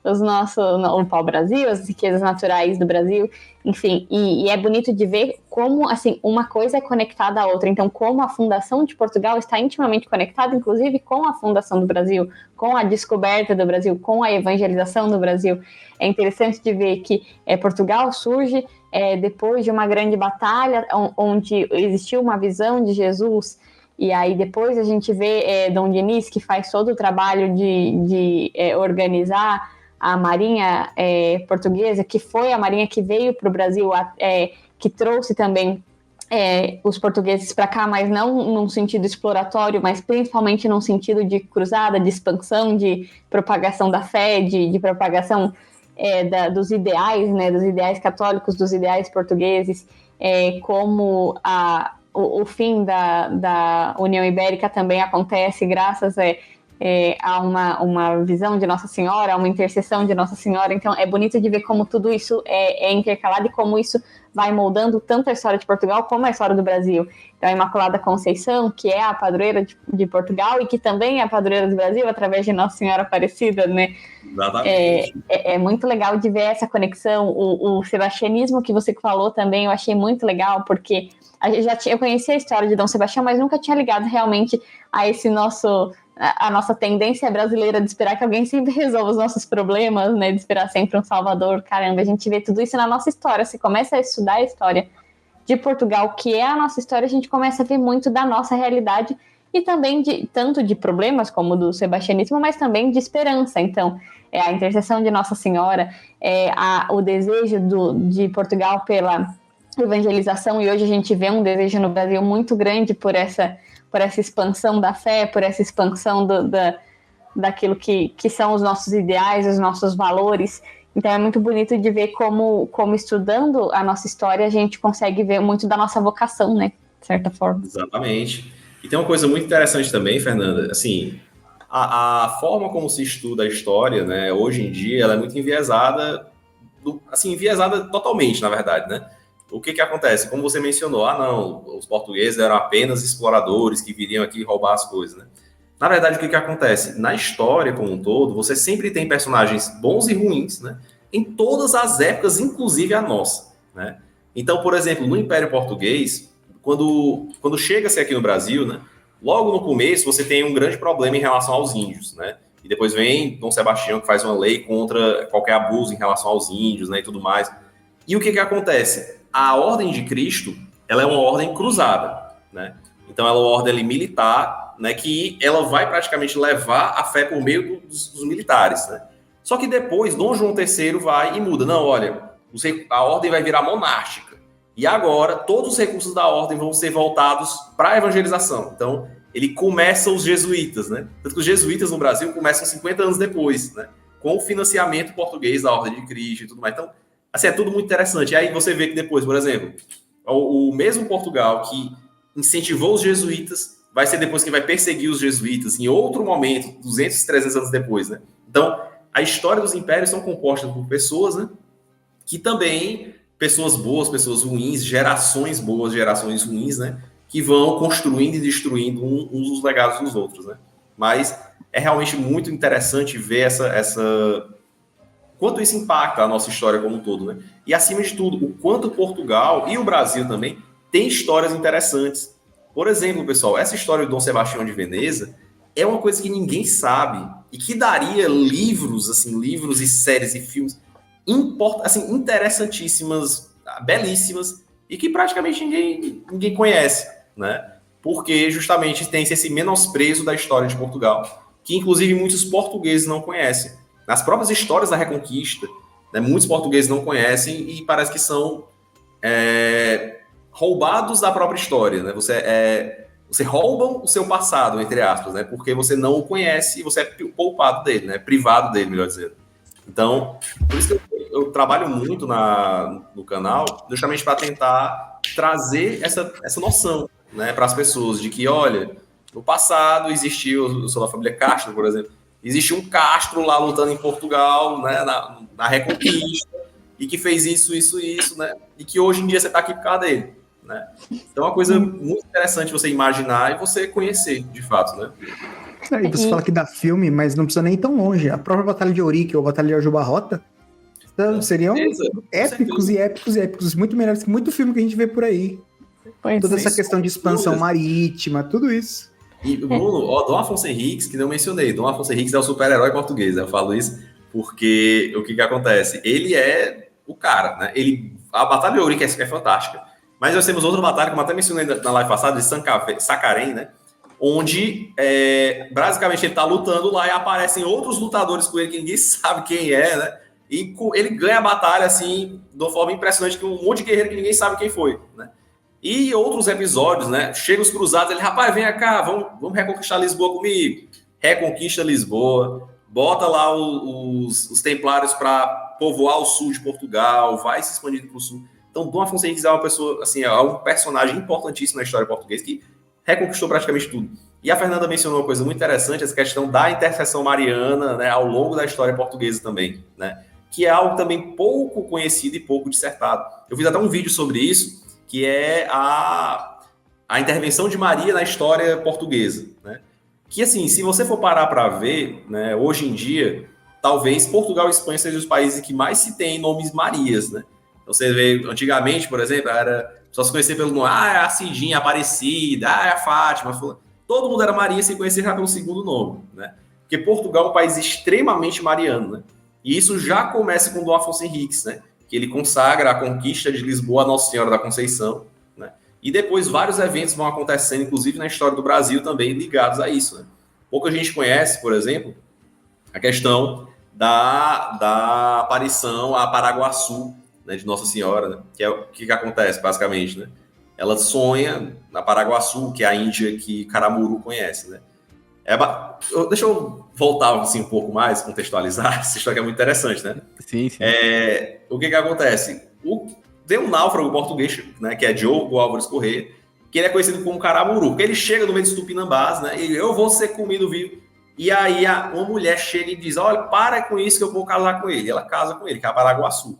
o pau-brasil, as riquezas naturais do Brasil, enfim, e é bonito de ver como, assim, uma coisa é conectada à outra, então como a fundação de Portugal está intimamente conectada, inclusive, com a fundação do Brasil, com a descoberta do Brasil, com a evangelização do Brasil. É interessante de ver que Portugal surge depois de uma grande batalha, onde existiu uma visão de Jesus, e aí depois a gente vê Dom Diniz, que faz todo o trabalho de organizar a marinha portuguesa, que foi a marinha que veio para o Brasil, que trouxe também os portugueses para cá, mas não num sentido exploratório, mas principalmente num sentido de cruzada, de expansão, de propagação da fé, de propagação dos ideais, né, dos ideais católicos, dos ideais portugueses, como o fim da União Ibérica também acontece graças há uma visão de Nossa Senhora, há uma intercessão de Nossa Senhora. Então é bonito de ver como tudo isso é intercalado e como isso vai moldando tanto a história de Portugal como a história do Brasil. Então a Imaculada Conceição, que é a padroeira de Portugal e que também é a padroeira do Brasil através de Nossa Senhora Aparecida, né? Exatamente. É muito legal de ver essa conexão. O sebastianismo que você falou também eu achei muito legal, porque eu conhecia a história de Dom Sebastião, mas nunca tinha ligado realmente a a nossa tendência brasileira de esperar que alguém sempre resolva os nossos problemas, né? De esperar sempre um salvador. Caramba, a gente vê tudo isso na nossa história. Você começa a estudar a história de Portugal, que é a nossa história, a gente começa a ver muito da nossa realidade e também tanto de problemas como do sebastianismo, mas também de esperança. Então, a intercessão de Nossa Senhora, o desejo de Portugal pela evangelização, e hoje a gente vê um desejo no Brasil muito grande por essa expansão da fé, por essa expansão daquilo que são os nossos ideais, os nossos valores. Então é muito bonito de ver como estudando a nossa história a gente consegue ver muito da nossa vocação, né? De certa forma. Exatamente. E tem uma coisa muito interessante também, Fernanda, assim, a forma como se estuda a história, né, hoje em dia, ela é muito enviesada, enviesada totalmente, na verdade, né? O que acontece? Como você mencionou, não, os portugueses eram apenas exploradores que viriam aqui roubar as coisas, né? Na verdade, o que acontece? Na história como um todo, você sempre tem personagens bons e ruins, né? Em todas as épocas, inclusive a nossa, né? Então, por exemplo, no Império Português, quando chega-se aqui no Brasil, né? Logo no começo, você tem um grande problema em relação aos índios, né? E depois vem Dom Sebastião, que faz uma lei contra qualquer abuso em relação aos índios, né? E tudo mais. E o que acontece? A Ordem de Cristo, ela é uma ordem cruzada, né? Então, ela é uma ordem ali, militar, né, que ela vai praticamente levar a fé por meio dos militares, né? Só que depois, Dom João III vai e muda. Não, olha, a ordem vai virar monástica. E agora, todos os recursos da ordem vão ser voltados para a evangelização. Então, ele começa os jesuítas, né? Tanto que os jesuítas no Brasil começam 50 anos depois, né? Com o financiamento português da Ordem de Cristo e tudo mais. Então, assim, é tudo muito interessante. E aí você vê que depois, por exemplo, o mesmo Portugal que incentivou os jesuítas vai ser depois que vai perseguir os jesuítas em outro momento, 200, 300 anos depois, né? Então, a história dos impérios são compostas por pessoas, né? Que também, pessoas boas, pessoas ruins, gerações boas, gerações ruins, né? Que vão construindo e destruindo uns dos legados dos outros, né? Mas é realmente muito interessante ver quanto isso impacta a nossa história como um todo, né? E, acima de tudo, o quanto Portugal e o Brasil também têm histórias interessantes. Por exemplo, pessoal, essa história do Dom Sebastião de Veneza é uma coisa que ninguém sabe e que daria livros e séries e filmes assim, interessantíssimas, belíssimas, e que praticamente ninguém conhece, né? Porque justamente tem esse menosprezo da história de Portugal, que inclusive muitos portugueses não conhecem. Nas próprias histórias da Reconquista, né, muitos portugueses não conhecem e parece que são roubados da própria história, né? Você rouba o seu passado, entre aspas, né? Porque você não o conhece e você é poupado dele, né? Privado dele, melhor dizendo. Então, por isso que eu trabalho muito no canal, justamente para tentar trazer essa noção, né, para as pessoas de que, olha, no passado existiu, eu sou da família Castro, por exemplo, existiu um Castro lá lutando em Portugal, né, na Reconquista, e que fez isso, né, e que hoje em dia você está aqui por causa dele, né. Então é uma coisa muito interessante você imaginar e você conhecer, de fato, né. E você fala que dá filme, mas não precisa nem ir tão longe. A própria Batalha de Ourique ou a Batalha de Aljubarrota seriam épicos e épicos e épicos, muito melhores que muito filme que a gente vê por aí. Toda essa questão de expansão marítima, tudo isso. E, Bruno, Dom Afonso Henriques, que não mencionei, Dom Afonso Henriques é o super-herói português, eu falo isso porque o que acontece? Ele é o cara, né? A Batalha de Ourique é fantástica, mas nós temos outra batalha, como até mencionei na live passada, de Santarém, né? Onde, basicamente, ele tá lutando lá e aparecem outros lutadores com ele que ninguém sabe quem é, né? E ele ganha a batalha, assim, de uma forma impressionante, com um monte de guerreiro que ninguém sabe quem foi, né? E outros episódios, né? Chega os cruzados, ele, rapaz, vem cá, vamos reconquistar Lisboa comigo. Reconquista Lisboa, bota lá os templários para povoar o sul de Portugal, vai se expandindo para o sul. Então, Dom Afonso Henriques é uma pessoa, assim, é um personagem importantíssimo na história portuguesa que reconquistou praticamente tudo. E a Fernanda mencionou uma coisa muito interessante, essa questão da intercessão mariana, né, ao longo da história portuguesa também, né? Que é algo também pouco conhecido e pouco dissertado. Eu fiz até um vídeo sobre isso, que é a intervenção de Maria na história portuguesa, né? Que, assim, se você for parar para ver, né, hoje em dia, talvez Portugal e Espanha sejam os países que mais se tem nomes Marias, né? Então, você vê, antigamente, por exemplo, só se conhecer pelo nome, é a Cidinha, a Aparecida, é a Fátima, todo mundo era Maria sem conhecer já pelo segundo nome, né? Porque Portugal é um país extremamente mariano, né? E isso já começa com Dom Afonso Henriques, né? Que ele consagra a conquista de Lisboa a Nossa Senhora da Conceição, né? E depois vários eventos vão acontecendo, inclusive na história do Brasil também, ligados a isso, né? Pouca gente conhece, por exemplo, a questão da aparição a Paraguaçu, né, de Nossa Senhora, né? Que é o que acontece, basicamente, né? Ela sonha na Paraguaçu, que é a Índia que Caramuru conhece, né? Deixa eu voltar assim, um pouco mais, contextualizar, essa história é muito interessante, né? Sim. O que acontece? Tem um náufrago português, né, que é Diogo Álvares Corrêa, que ele é conhecido como Caramuru, porque ele chega no meio dos Tupinambás, né, e eu vou ser comido vivo. E aí uma mulher chega e diz, olha, para com isso que eu vou casar com ele. Ela casa com ele, que é a Paraguaçu.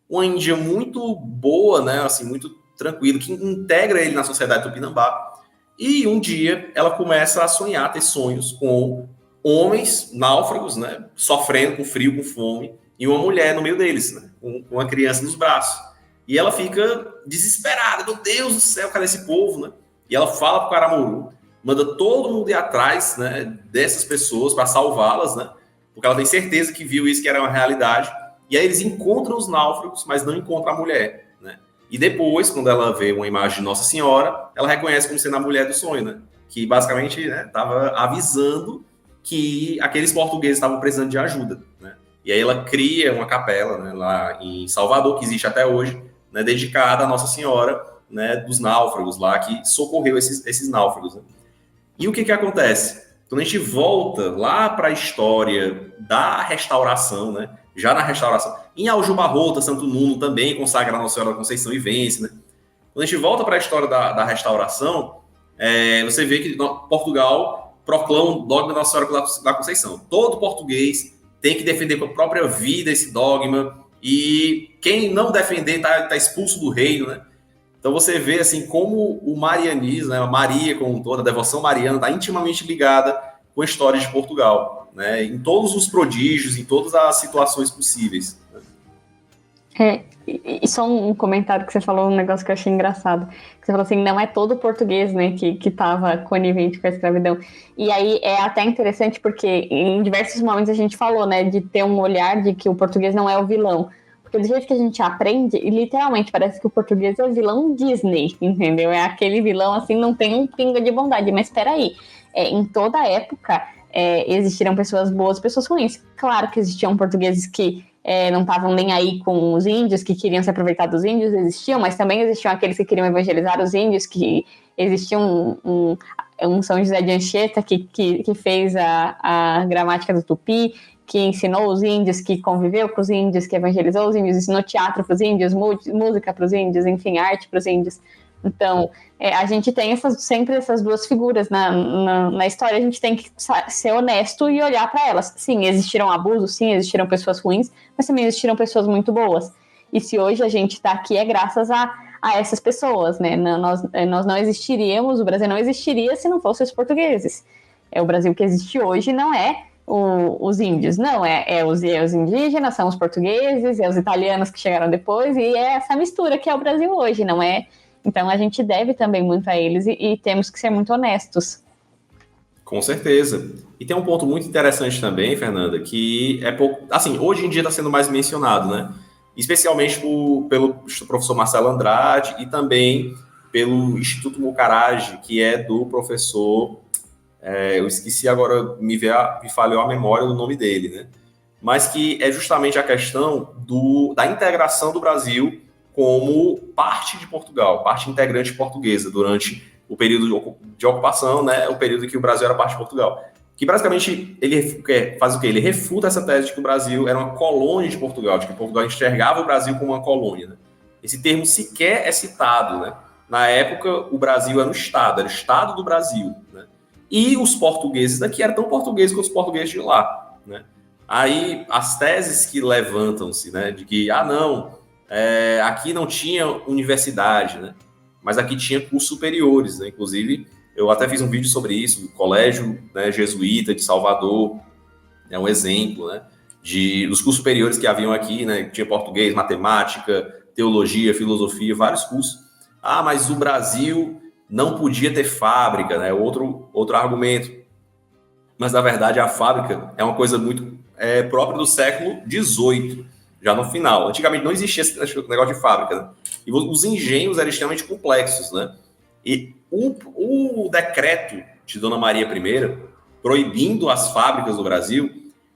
Uma índia muito boa, né, assim, muito tranquila, que integra ele na sociedade Tupinambá. E um dia ela começa a sonhar, ter sonhos com homens náufragos, né, sofrendo com frio, com fome, e uma mulher no meio deles, né, com uma criança nos braços. E ela fica desesperada, meu Deus do céu, cadê esse povo, né? E ela fala para o Caramuru, manda todo mundo ir atrás, né, dessas pessoas para salvá-las, né, porque ela tem certeza que viu isso, que era uma realidade. E aí eles encontram os náufragos, mas não encontram a mulher, né? E depois, quando ela vê uma imagem de Nossa Senhora, ela reconhece como sendo a mulher do sonho, né? Que basicamente estava avisando que aqueles portugueses estavam precisando de ajuda, né? E aí ela cria uma capela, né, lá em Salvador, que existe até hoje, né, dedicada à Nossa Senhora, né, dos náufragos lá, que socorreu esses náufragos, né? E o que acontece? Quando a gente volta lá para a história da restauração, né, já na restauração, em Aljubarrota, Santo Nuno também consagra a Nossa Senhora da Conceição e vence, né? Quando a gente volta para a história da restauração, você vê que Portugal proclama o dogma da Nossa Senhora da Conceição. Todo português tem que defender com a própria vida esse dogma, e quem não defender tá expulso do reino, né? Então você vê assim como o marianismo, né, a Maria como um todo, a devoção mariana está intimamente ligada com a história de Portugal, né? Em todos os prodígios, em todas as situações possíveis. E só um comentário que você falou, um negócio que eu achei engraçado. Que você falou assim, não é todo português, né, que estava conivente com a escravidão. E aí é até interessante porque em diversos momentos a gente falou, né, de ter um olhar de que o português não é o vilão. Porque do jeito que a gente aprende, literalmente parece que o português é o vilão Disney, entendeu? É aquele vilão, assim, não tem um pingo de bondade. Mas espera aí, em toda época existiram pessoas boas e pessoas ruins. Claro que existiam portugueses que não estavam nem aí com os índios, que queriam se aproveitar dos índios, existiam, mas também existiam aqueles que queriam evangelizar os índios, que existia um São José de Anchieta que fez a gramática do Tupi, que ensinou os índios, que conviveu com os índios, que evangelizou os índios, ensinou teatro para os índios, música para os índios, enfim, arte para os índios. Então, a gente tem sempre essas duas figuras na história, a gente tem que ser honesto e olhar para elas. Sim, existiram abusos, sim, existiram pessoas ruins, mas também existiram pessoas muito boas. E se hoje a gente está aqui é graças a essas pessoas, né? Nós não existiríamos, o Brasil não existiria se não fossem os portugueses. O Brasil que existe hoje não é os índios, não, os indígenas, são os portugueses, os italianos que chegaram depois, e é essa mistura que é o Brasil hoje, não é? Então a gente deve também muito a eles e temos que ser muito honestos. Com certeza. E tem um ponto muito interessante também, Fernanda, que é pouco, assim, hoje em dia está sendo mais mencionado, né? Especialmente pelo professor Marcelo Andrade e também pelo Instituto Mucarage, que é do professor... eu esqueci agora, me falhou a memória do nome dele, né? Mas que é justamente a questão da integração do Brasil como parte de Portugal, parte integrante portuguesa durante o período de ocupação, né? O período em que o Brasil era parte de Portugal. Que basicamente ele faz o quê? Ele refuta essa tese de que o Brasil era uma colônia de Portugal, de que Portugal enxergava o Brasil como uma colônia, né? Esse termo sequer é citado, né? Na época, o Brasil era o Estado do Brasil, né? E os portugueses daqui eram tão portugueses quanto os portugueses de lá, né? Aí, as teses que levantam-se, né, de que, aqui não tinha universidade, né, mas aqui tinha cursos superiores, né? Inclusive, eu até fiz um vídeo sobre isso, o Colégio, né, Jesuíta de Salvador, é um exemplo, né, dos cursos superiores que haviam aqui, né, tinha português, matemática, teologia, filosofia, vários cursos. Mas o Brasil não podia ter fábrica, né? Outro argumento. Mas, na verdade, a fábrica é uma coisa muito própria do século XVIII, já no final. Antigamente não existia esse negócio de fábrica, né? E os engenhos eram extremamente complexos, né? E o decreto de Dona Maria I, proibindo as fábricas do Brasil,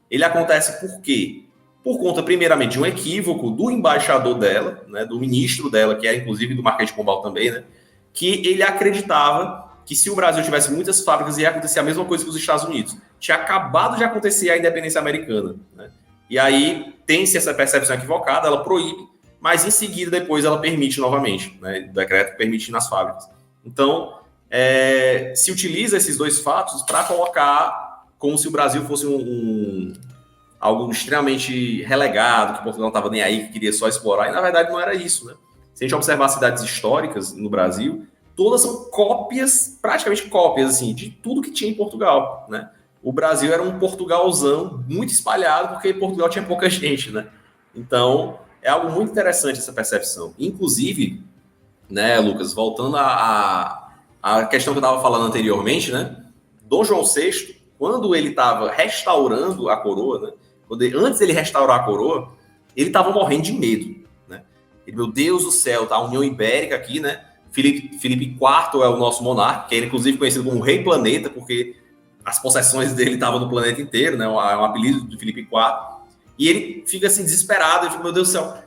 ele acontece por quê? Por conta, primeiramente, de um equívoco do embaixador dela, né? Do ministro dela, que é, inclusive, do Marquês de Pombal também, né? Que ele acreditava que se o Brasil tivesse muitas fábricas, ia acontecer a mesma coisa que os Estados Unidos. Tinha acabado de acontecer a independência americana, né? E aí tem-se essa percepção equivocada, ela proíbe, mas em seguida, depois, ela permite novamente, né? O decreto permitindo as fábricas. Então, se utiliza esses dois fatos para colocar como se o Brasil fosse algo extremamente relegado, que Portugal não estava nem aí, que queria só explorar, e na verdade não era isso, né? Se a gente observar cidades históricas no Brasil, todas são cópias, praticamente cópias, assim, de tudo que tinha em Portugal, né? O Brasil era um Portugalzão muito espalhado, porque Portugal tinha pouca gente, né? Então, é algo muito interessante essa percepção. Inclusive, né, Lucas, voltando à questão que eu estava falando anteriormente, né? Dom João VI, quando ele estava restaurando a coroa, né? Antes dele restaurar a coroa, ele estava morrendo de medo, né? Ele, meu Deus do céu, tá a União Ibérica aqui, né? Filipe IV é o nosso monarca, que é inclusive conhecido como Rei Planeta, porque as possessões dele estavam no planeta inteiro, né? É um apelido de Filipe IV. E ele fica assim desesperado, eu fico, meu Deus do céu,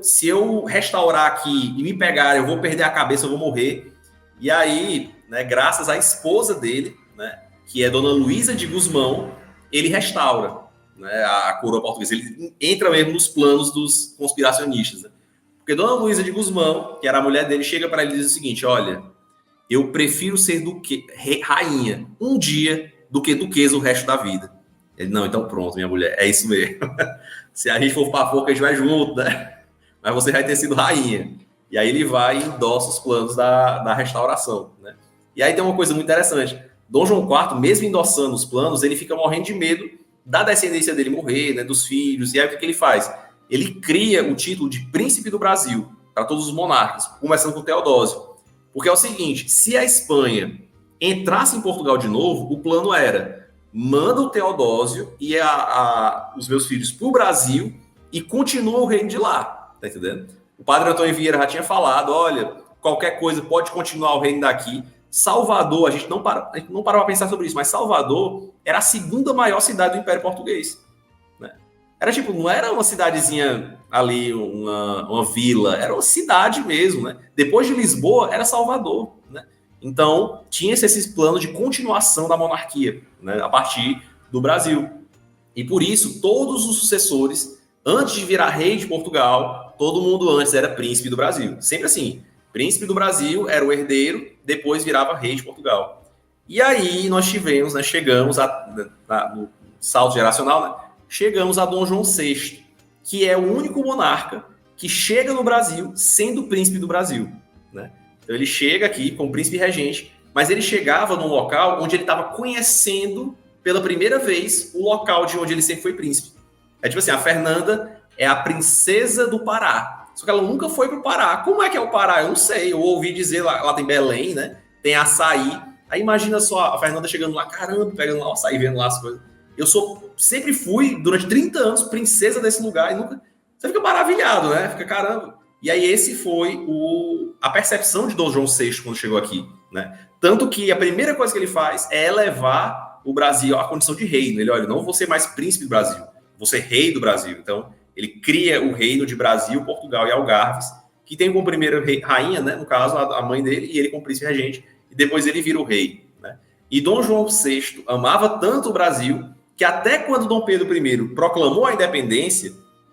se eu restaurar aqui e me pegar, eu vou perder a cabeça, eu vou morrer. E aí, né, graças à esposa dele, né, que é Dona Luísa de Gusmão, ele restaura, né, a coroa portuguesa. Ele entra mesmo nos planos dos conspiracionistas, né? Porque Dona Luísa de Gusmão, que era a mulher dele, chega para ele e diz o seguinte: olha, eu prefiro ser rainha um dia do que duquesa o resto da vida. Ele, não, então pronto, minha mulher, é isso mesmo. Se a gente for pra forca, a gente vai junto, né? Mas você vai ter sido rainha. E aí ele vai e endossa os planos da restauração, né? E aí tem uma coisa muito interessante. Dom João IV, mesmo endossando os planos, ele fica morrendo de medo da descendência dele morrer, né, dos filhos. E aí o que ele faz? Ele cria o título de Príncipe do Brasil para todos os monarcas, começando com Teodósio. Porque é o seguinte, se a Espanha entrasse em Portugal de novo, o plano era: manda o Teodósio e os meus filhos para o Brasil e continua o reino de lá, tá entendendo? O padre Antônio Vieira já tinha falado, olha, qualquer coisa pode continuar o reino daqui. Salvador, a gente não parou para pensar sobre isso, mas Salvador era a segunda maior cidade do Império Português, né? Era tipo, não era uma cidadezinha ali, uma vila, era uma cidade mesmo, né? Depois de Lisboa, era Salvador, né? Então, tinha-se esses planos de continuação da monarquia, né, a partir do Brasil. E por isso, todos os sucessores, antes de virar rei de Portugal, todo mundo antes era príncipe do Brasil. Sempre assim, príncipe do Brasil era o herdeiro, depois virava rei de Portugal. E aí nós tivemos, né, chegamos no salto geracional, né, chegamos a Dom João VI, que é o único monarca que chega no Brasil sendo príncipe do Brasil, né? Então ele chega aqui como príncipe regente, mas ele chegava num local onde ele estava conhecendo pela primeira vez o local de onde ele sempre foi príncipe. É tipo assim, a Fernanda é a princesa do Pará, só que ela nunca foi pro Pará. Como é que é o Pará? Eu não sei, eu ouvi dizer, lá tem Belém, né? Tem açaí. Aí imagina só a Fernanda chegando lá, caramba, pegando lá o açaí, vendo lá as coisas. Sempre fui, durante 30 anos, princesa desse lugar, e nunca... Você fica maravilhado, né? Fica, caramba. E aí esse foi a percepção de Dom João VI quando chegou aqui, né? Tanto que a primeira coisa que ele faz é elevar o Brasil à condição de reino. Ele, olha, não vou ser mais príncipe do Brasil, vou ser rei do Brasil. Então, ele cria o reino de Brasil, Portugal e Algarves, que tem como primeira rainha, né? No caso, a mãe dele, e ele como príncipe regente, e depois ele vira o rei, né? E Dom João VI amava tanto o Brasil que até quando Dom Pedro I proclamou a independência,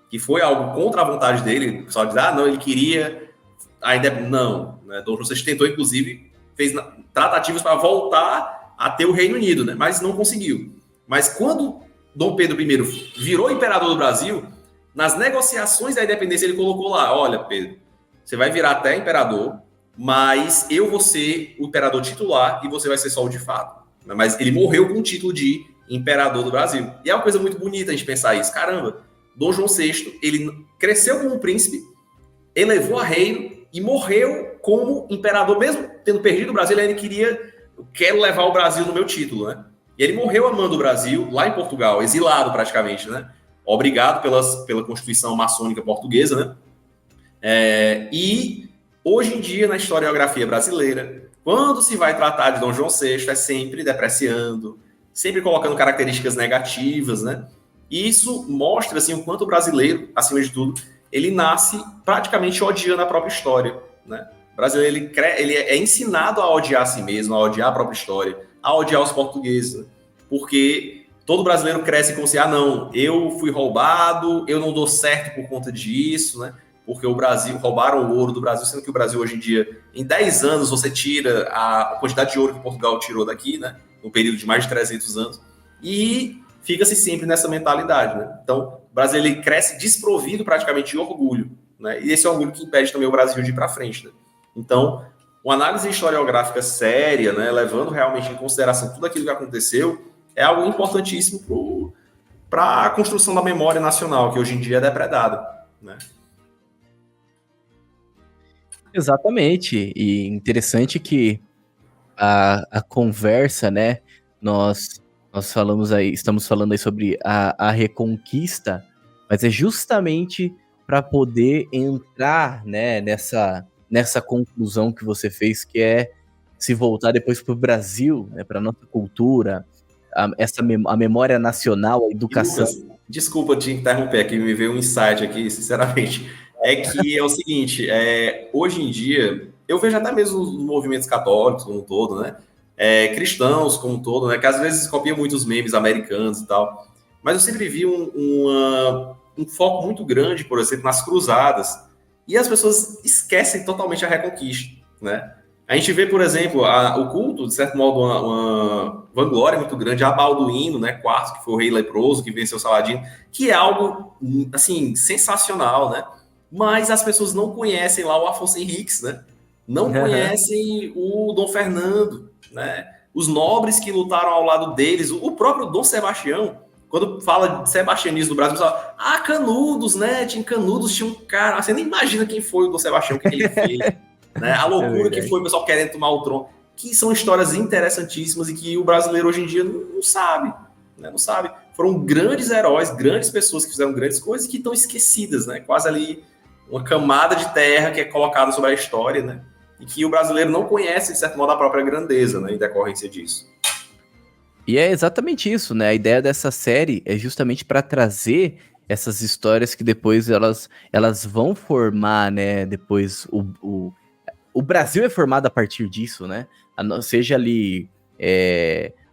que foi algo contra a vontade dele, o pessoal diz, não, ele queria a independência. Não, né? Dom João VI tentou, inclusive, fez tratativas para voltar a ter o Reino Unido, né? Mas não conseguiu. Mas quando Dom Pedro I virou imperador do Brasil, nas negociações da independência ele colocou lá, olha, Pedro, você vai virar até imperador, mas eu vou ser o imperador titular e você vai ser só o de fato. Mas ele morreu com o título de imperador do Brasil. E é uma coisa muito bonita a gente pensar isso. Caramba, Dom João VI, ele cresceu como príncipe, elevou a reino e morreu como imperador, mesmo tendo perdido o Brasil, ele queria, eu quero levar o Brasil no meu título, né? E ele morreu amando o Brasil, lá em Portugal, exilado praticamente, né? Obrigado pela Constituição maçônica portuguesa, né? E hoje em dia, na historiografia brasileira, quando se vai tratar de Dom João VI, é sempre depreciando, sempre colocando características negativas, né? E isso mostra, assim, o quanto o brasileiro, acima de tudo, ele nasce praticamente odiando a própria história, né? O brasileiro, ele é ensinado a odiar a si mesmo, a odiar a própria história, a odiar os portugueses, né? Porque todo brasileiro cresce com assim, não, eu fui roubado, eu não dou certo por conta disso, né? Porque o Brasil, roubaram o ouro do Brasil, sendo que o Brasil hoje em dia, em 10 anos, você tira a quantidade de ouro que Portugal tirou daqui, né? No período de mais de 300 anos. E fica-se sempre nessa mentalidade, né? Então, o Brasil ele cresce desprovido praticamente de orgulho, né? E esse é o orgulho que impede também o Brasil de ir para frente, né? Então, uma análise historiográfica séria, né, levando realmente em consideração tudo aquilo que aconteceu, é algo importantíssimo para a construção da memória nacional, que hoje em dia é depredada, né? Exatamente, e interessante que a conversa, né, nós falamos aí, estamos falando aí sobre a Reconquista, mas é justamente para poder entrar, né, nessa conclusão que você fez, que é se voltar depois para o Brasil, né, para nossa cultura, a memória nacional, a educação. Lucas, desculpa te interromper aqui, me veio um insight aqui, sinceramente. É que é o seguinte, hoje em dia, eu vejo até mesmo os movimentos católicos como um todo, né? Cristãos como um todo, né? Que às vezes copiam muitos memes americanos e tal. Mas eu sempre vi um foco muito grande, por exemplo, nas cruzadas. E as pessoas esquecem totalmente a Reconquista, né? A gente vê, por exemplo, o culto, de certo modo, uma vanglória muito grande a Balduíno, né, quarto, que foi o rei leproso, que venceu o Saladino, que é algo, assim, sensacional, né? Mas as pessoas não conhecem lá o Afonso Henriques, né? Não conhecem o Dom Fernando, né? Os nobres que lutaram ao lado deles, o próprio Dom Sebastião, quando fala de sebastianismo do Brasil, fala, Canudos, né? Canudos tinha um cara, você nem imagina quem foi o Dom Sebastião, o que ele fez. Né? A loucura que foi o pessoal querendo tomar o trono, que são histórias interessantíssimas e que o brasileiro hoje em dia não sabe, né? Não sabe. Foram grandes heróis, grandes pessoas que fizeram grandes coisas e que estão esquecidas, né? Quase ali uma camada de terra que é colocada sobre a história, né? E que o brasileiro não conhece, de certo modo, a própria grandeza, né? Em decorrência disso. E é exatamente isso, né? A ideia dessa série é justamente para trazer essas histórias que depois elas vão formar, né? Depois o Brasil é formado a partir disso, né? Seja ali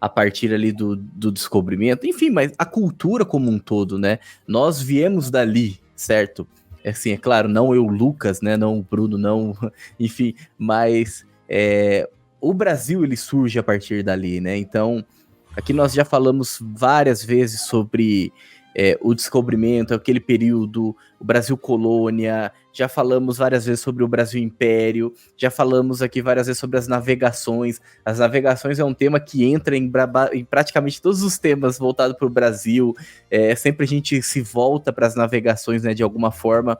a partir ali do descobrimento, enfim, mas a cultura como um todo, né? Nós viemos dali, certo? Assim, é claro, não eu, Lucas, né? Não o Bruno, não, enfim, mas o Brasil ele surge a partir dali, né? Então, aqui nós já falamos várias vezes sobre o descobrimento, aquele período, o Brasil colônia, já falamos várias vezes sobre o Brasil império, já falamos aqui várias vezes sobre as navegações. As navegações é um tema que entra em praticamente todos os temas voltados para o Brasil, sempre a gente se volta para as navegações, né, de alguma forma.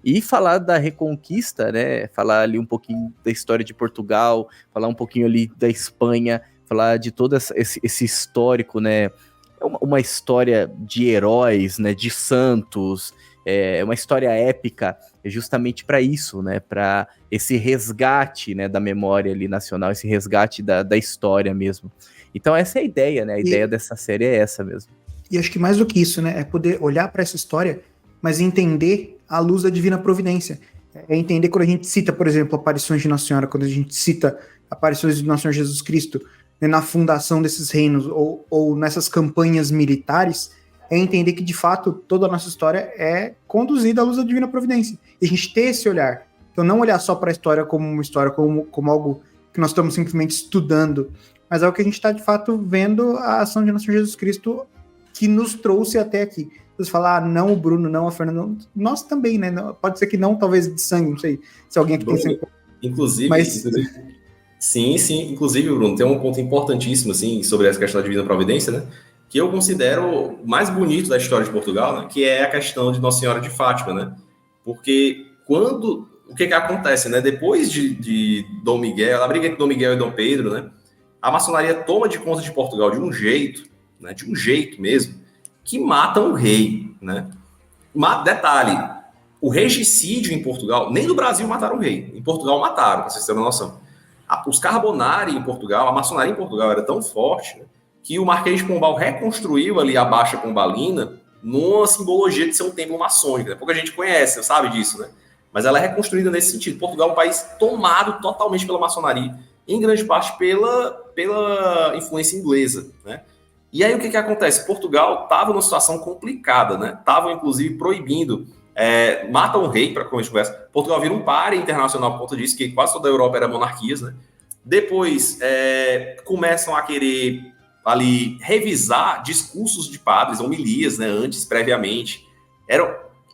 E falar da Reconquista, né, falar ali um pouquinho da história de Portugal, falar um pouquinho ali da Espanha, falar de todo esse histórico, né, uma história de heróis, né, de santos, uma história épica, justamente para isso, né, para esse resgate, né, da memória ali nacional, esse resgate da história mesmo. Então essa é a ideia, né, a ideia dessa série é essa mesmo. E acho que mais do que isso, né, é poder olhar para essa história, mas entender a luz da divina providência. É entender quando a gente cita, por exemplo, aparições de Nossa Senhora, quando a gente cita aparições de Nosso Senhor Jesus Cristo, na fundação desses reinos ou nessas campanhas militares, é entender que, de fato, toda a nossa história é conduzida à luz da divina providência. E a gente ter esse olhar. Então, não olhar só para a história como uma história, como algo que nós estamos simplesmente estudando, mas é o que a gente está, de fato, vendo a ação de Nosso Senhor Jesus Cristo que nos trouxe até aqui. Você fala, não o Bruno, não a Fernanda, nós também, né? Pode ser que não, talvez de sangue, não sei se alguém aqui tem sangue. Inclusive, Sim, inclusive, Bruno, tem um ponto importantíssimo, assim, sobre essa questão da divina providência, né, que eu considero o mais bonito da história de Portugal, né, que é a questão de Nossa Senhora de Fátima, né, porque o que acontece, né, depois de Dom Miguel, a briga entre Dom Miguel e Dom Pedro, né, a maçonaria toma de conta de Portugal de um jeito mesmo, que mata o rei, né, detalhe, o regicídio em Portugal, nem no Brasil mataram o rei, em Portugal mataram, para vocês terem uma noção. Os Carbonari em Portugal, a maçonaria em Portugal era tão forte, né, que o Marquês de Pombal reconstruiu ali a Baixa Pombalina numa simbologia de ser um templo maçônico. Né? Pouca gente conhece, sabe disso, né? Mas ela é reconstruída nesse sentido. Portugal é um país tomado totalmente pela maçonaria, em grande parte pela influência inglesa, né? E aí o que acontece? Portugal estava numa situação complicada, né? Estavam, inclusive, proibindo mata um rei, para como a gente conversa. Portugal vira um páreo internacional por conta disso, que quase toda a Europa era monarquias, né? Depois começam a querer ali revisar discursos de padres, homilias, né, antes, previamente.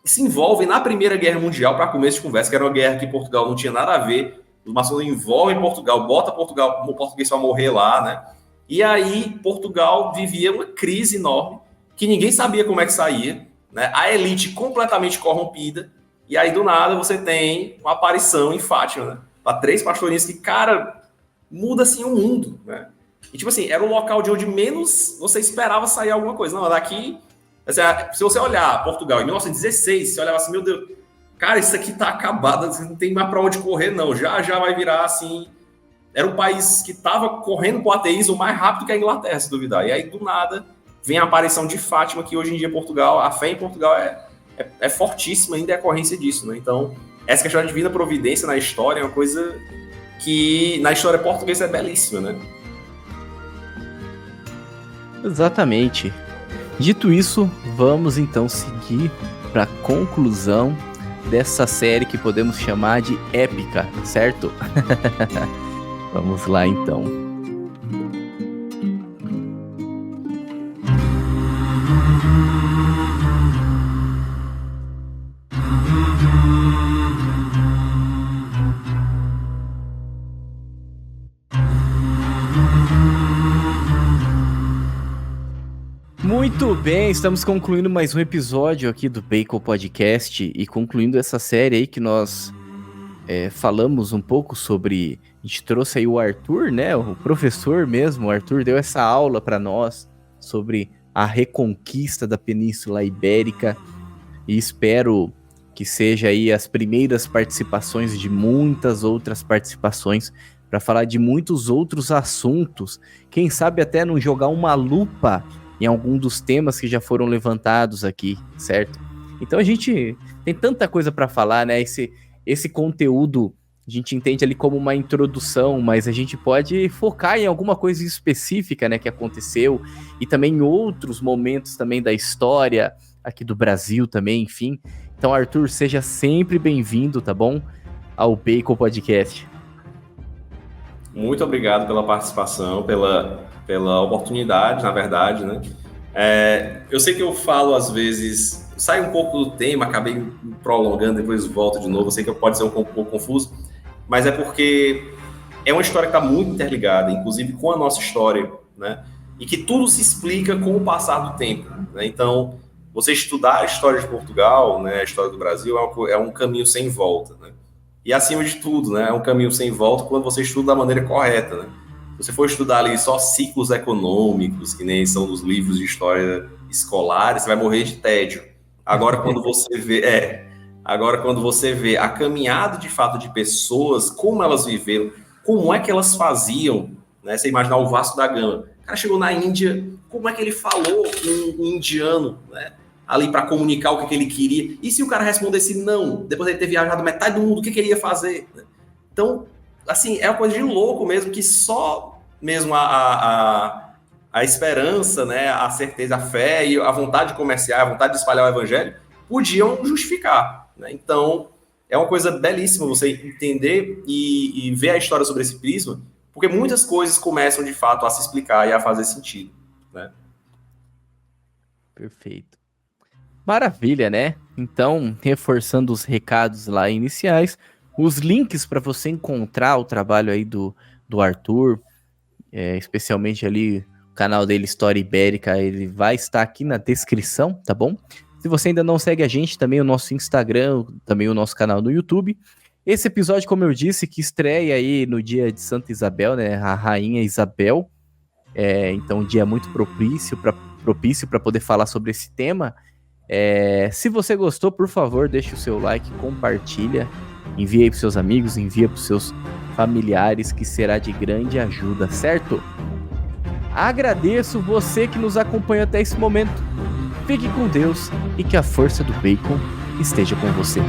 Se envolvem na Primeira Guerra Mundial, para começo de conversa, que era uma guerra que Portugal não tinha nada a ver. Os maçons envolvem Portugal, bota Portugal, o português vai morrer lá, né? E aí Portugal vivia uma crise enorme, que ninguém sabia como é que saía, né? A elite completamente corrompida, e aí do nada você tem uma aparição em Fátima, né? Para 3 pastorinhas que, cara, muda assim o mundo, né? E tipo assim, era um local de onde menos você esperava sair alguma coisa. Não, daqui Se você olhar Portugal em 1916, você olhava assim, meu Deus, cara, isso aqui tá acabado, não tem mais para onde correr, não. Já vai virar assim. Era um país que estava correndo pro ateísmo mais rápido que a Inglaterra, se duvidar. E aí, do nada, vem a aparição de Fátima, que hoje em dia Portugal, a fé em Portugal é fortíssima em decorrência disso, né? Então, essa questão da divina providência na história é uma coisa que na história portuguesa é belíssima, né? Exatamente. Dito isso, vamos então seguir para a conclusão dessa série que podemos chamar de épica, certo? Vamos lá então. Muito bem, estamos concluindo mais um episódio aqui do Bacon Podcast e concluindo essa série aí que nós falamos um pouco sobre... A gente trouxe aí o Arthur, né? O professor mesmo, o Arthur deu essa aula para nós sobre a reconquista da Península Ibérica e espero que seja aí as primeiras participações de muitas outras participações para falar de muitos outros assuntos. Quem sabe até não jogar uma lupa em algum dos temas que já foram levantados aqui, certo? Então a gente tem tanta coisa para falar, né? Esse conteúdo a gente entende ali como uma introdução, mas a gente pode focar em alguma coisa específica, né, que aconteceu, e também em outros momentos também da história aqui do Brasil também, enfim. Então, Arthur, seja sempre bem-vindo, tá bom? Ao Bacon Podcast. Muito obrigado pela participação, pela oportunidade, na verdade, né? Eu sei que eu falo às vezes, sai um pouco do tema, acabei me prolongando, depois volto de novo, eu sei que pode ser um pouco confuso, mas é porque é uma história que está muito interligada, inclusive com a nossa história, né? E que tudo se explica com o passar do tempo, né? Então, você estudar a história de Portugal, né, a história do Brasil, é um caminho sem volta, né? E acima de tudo, né, é um caminho sem volta quando você estuda da maneira correta, né? Se você for estudar ali só ciclos econômicos, que nem são nos livros de história escolares, você vai morrer de tédio. Agora, quando você vê a caminhada de fato de pessoas, como elas viveram, como é que elas faziam, né? Você imaginar o Vasco da Gama. O cara chegou na Índia, como é que ele falou em indiano, né? Ali para comunicar o que ele queria. E se o cara respondesse não, depois de ele ter viajado metade do mundo, o que ele ia fazer? Então, assim, é uma coisa de louco mesmo, que só mesmo a esperança, né, a certeza, a fé e a vontade de comerciar, a vontade de espalhar o evangelho podiam justificar, né? Então, é uma coisa belíssima você entender e ver a história sobre esse prisma, porque muitas coisas começam, de fato, a se explicar e a fazer sentido, né? Perfeito. Maravilha, né? Então, reforçando os recados lá iniciais, os links para você encontrar o trabalho aí do Arthur, especialmente ali o canal dele, História Ibérica, ele vai estar aqui na descrição, tá bom? Se você ainda não segue a gente, também o nosso Instagram, também o nosso canal no YouTube. Esse episódio, como eu disse, que estreia aí no dia de Santa Isabel, né? A Rainha Isabel. Então, um dia muito propício para poder falar sobre esse tema. Se você gostou, por favor, deixe o seu like, compartilha, envie aí para seus amigos, envia para os seus familiares, que será de grande ajuda, certo? Agradeço você que nos acompanhou até esse momento. Fique com Deus e que a força do Bacon esteja com você.